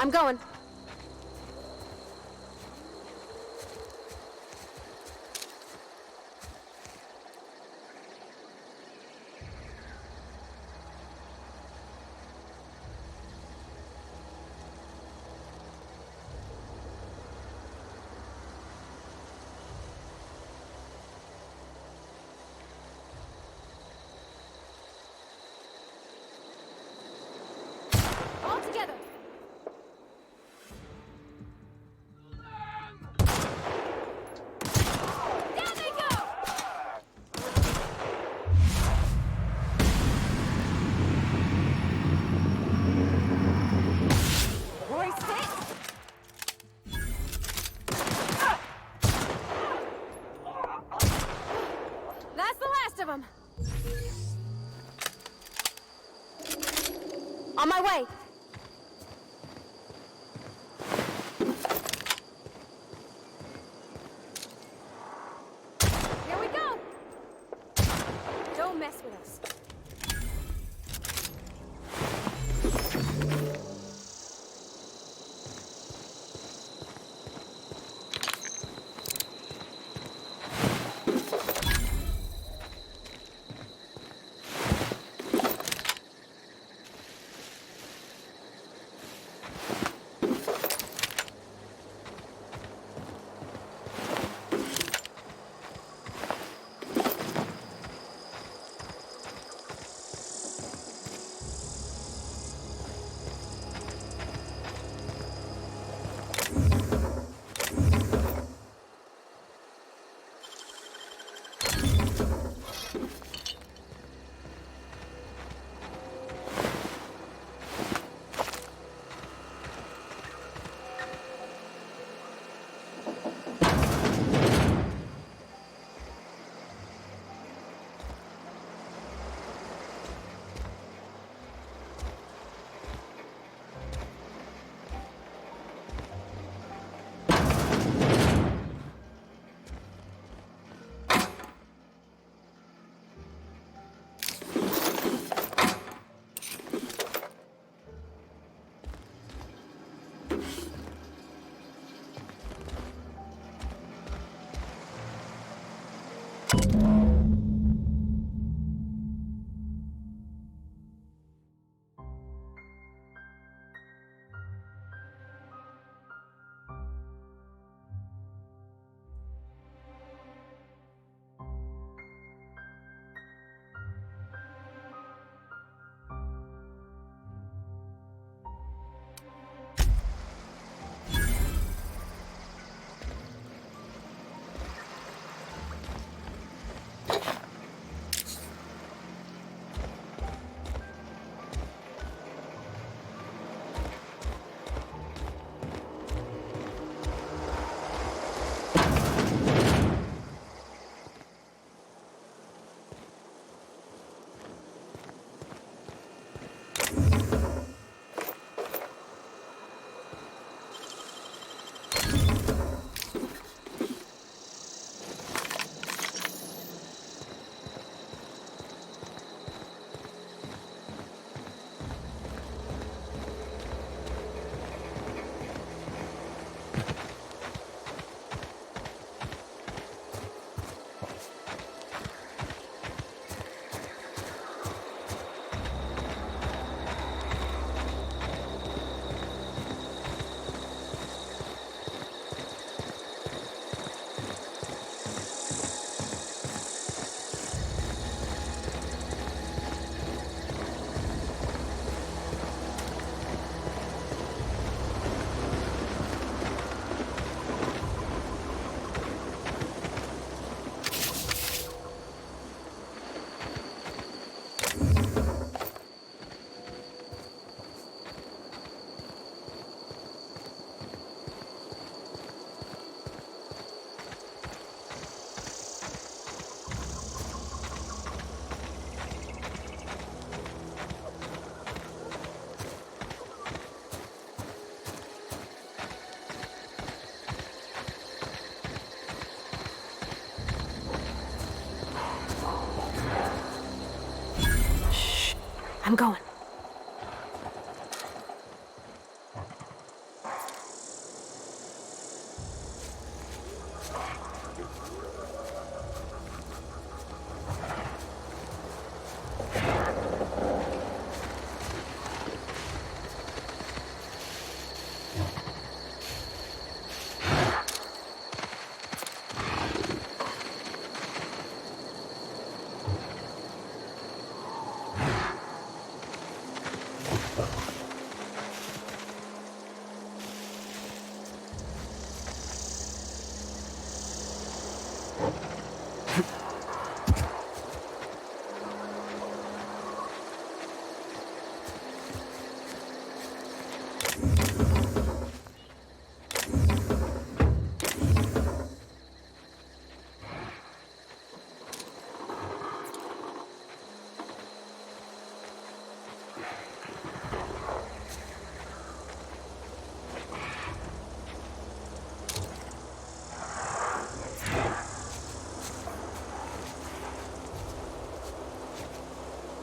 I'm going. All together. Down they go! Roy, sit! That's the last of them. On my way. Here we go. Don't mess with us. I'm going.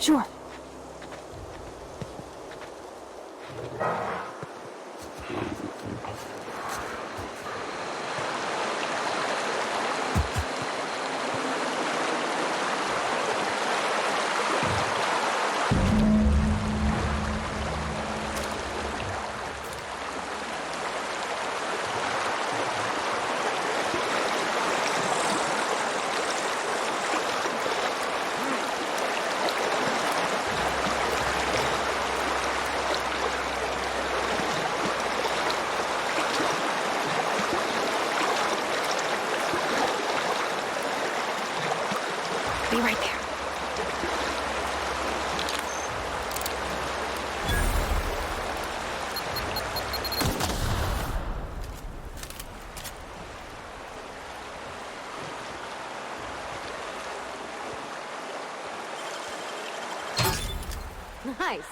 Sure. Be right there. Nice.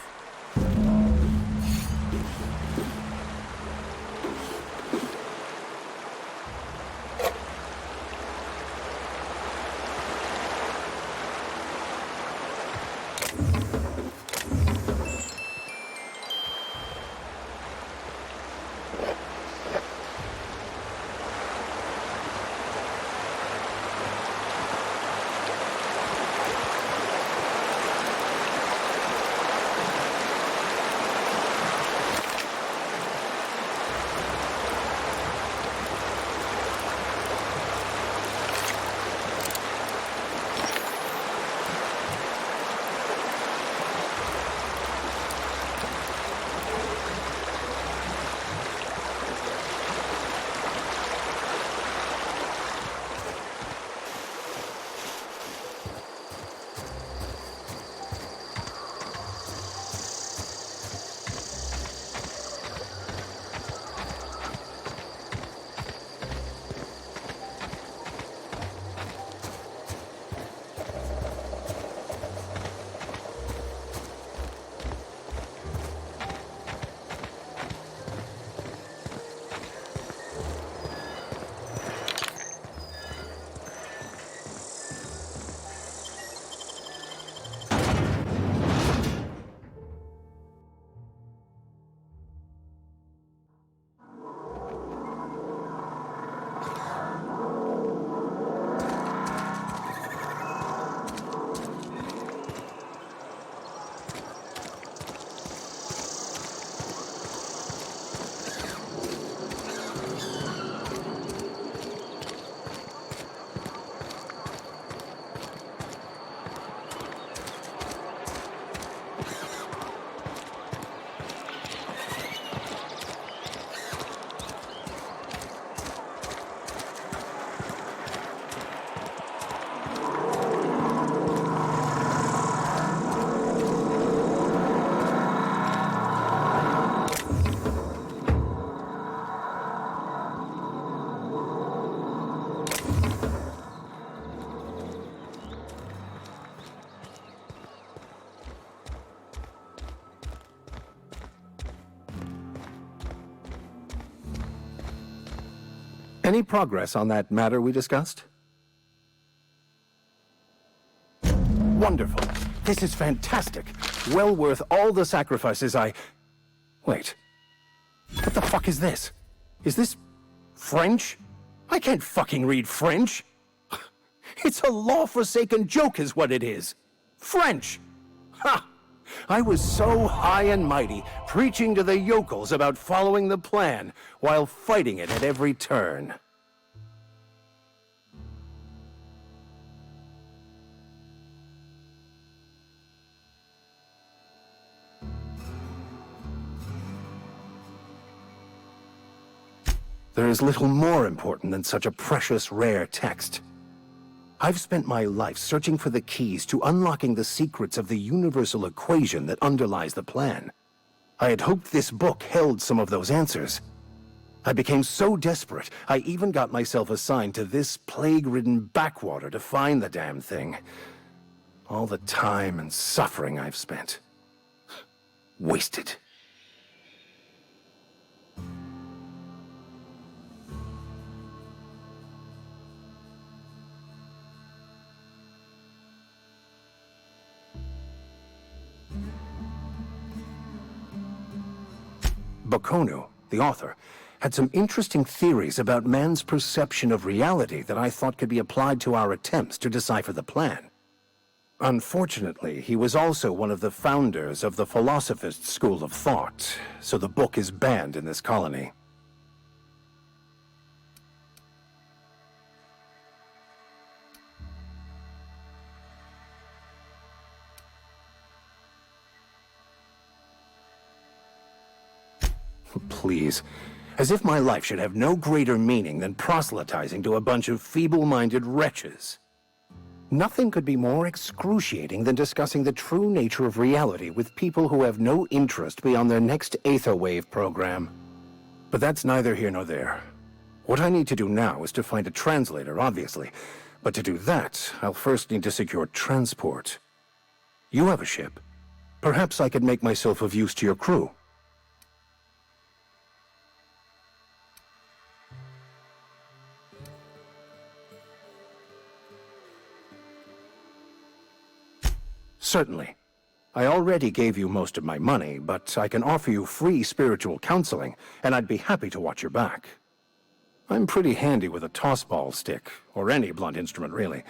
Any progress on that matter we discussed? Wonderful. This is fantastic. Well worth all the sacrifices I... Wait. What the fuck is this? Is this... French? I can't fucking read French. It's a law-forsaken joke is what it is. French! Ha! I was so high and mighty, preaching to the yokels about following the plan, while fighting it at every turn. There is little more important than such a precious, rare text. I've spent my life searching for the keys to unlocking the secrets of the universal equation that underlies the plan. I had hoped this book held some of those answers. I became so desperate, I even got myself assigned to this plague-ridden backwater to find the damn thing. All the time and suffering I've spent. Wasted. Bakonu, the author, had some interesting theories about man's perception of reality that I thought could be applied to our attempts to decipher the plan. Unfortunately, he was also one of the founders of the Philosophist school of thought, so the book is banned in this colony. Please. As if my life should have no greater meaning than proselytizing to a bunch of feeble-minded wretches. Nothing could be more excruciating than discussing the true nature of reality with people who have no interest beyond their next Aetherwave program. But that's neither here nor there. What I need to do now is to find a translator, obviously. But to do that, I'll first need to secure transport. You have a ship. Perhaps I could make myself of use to your crew. Certainly. I already gave you most of my money, but I can offer you free spiritual counseling, and I'd be happy to watch your back. I'm pretty handy with a tossball stick, or any blunt instrument, really.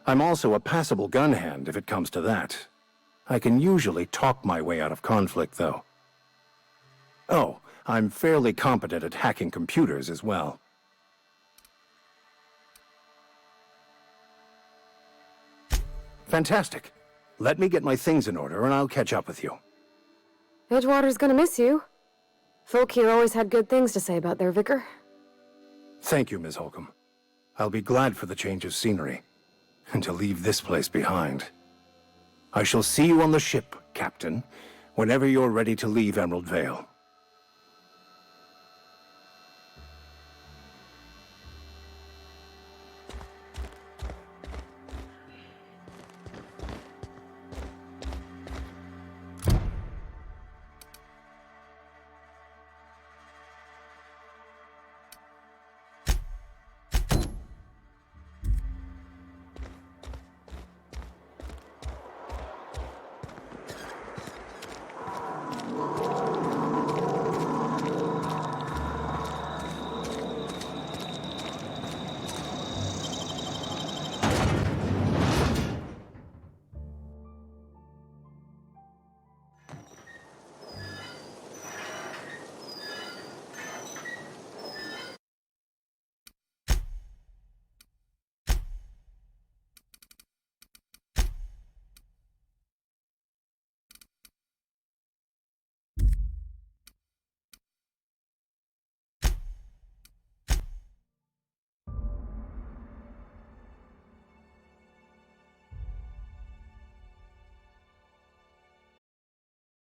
I'm also a passable gun hand, if it comes to that. I can usually talk my way out of conflict, though. Oh, I'm fairly competent at hacking computers as well. Fantastic. Let me get my things in order, and I'll catch up with you. Edgewater's gonna miss you. Folk here always had good things to say about their vicar. Thank you, Ms. Holcomb. I'll be glad for the change of scenery, and to leave this place behind. I shall see you on the ship, Captain, whenever you're ready to leave Emerald Vale.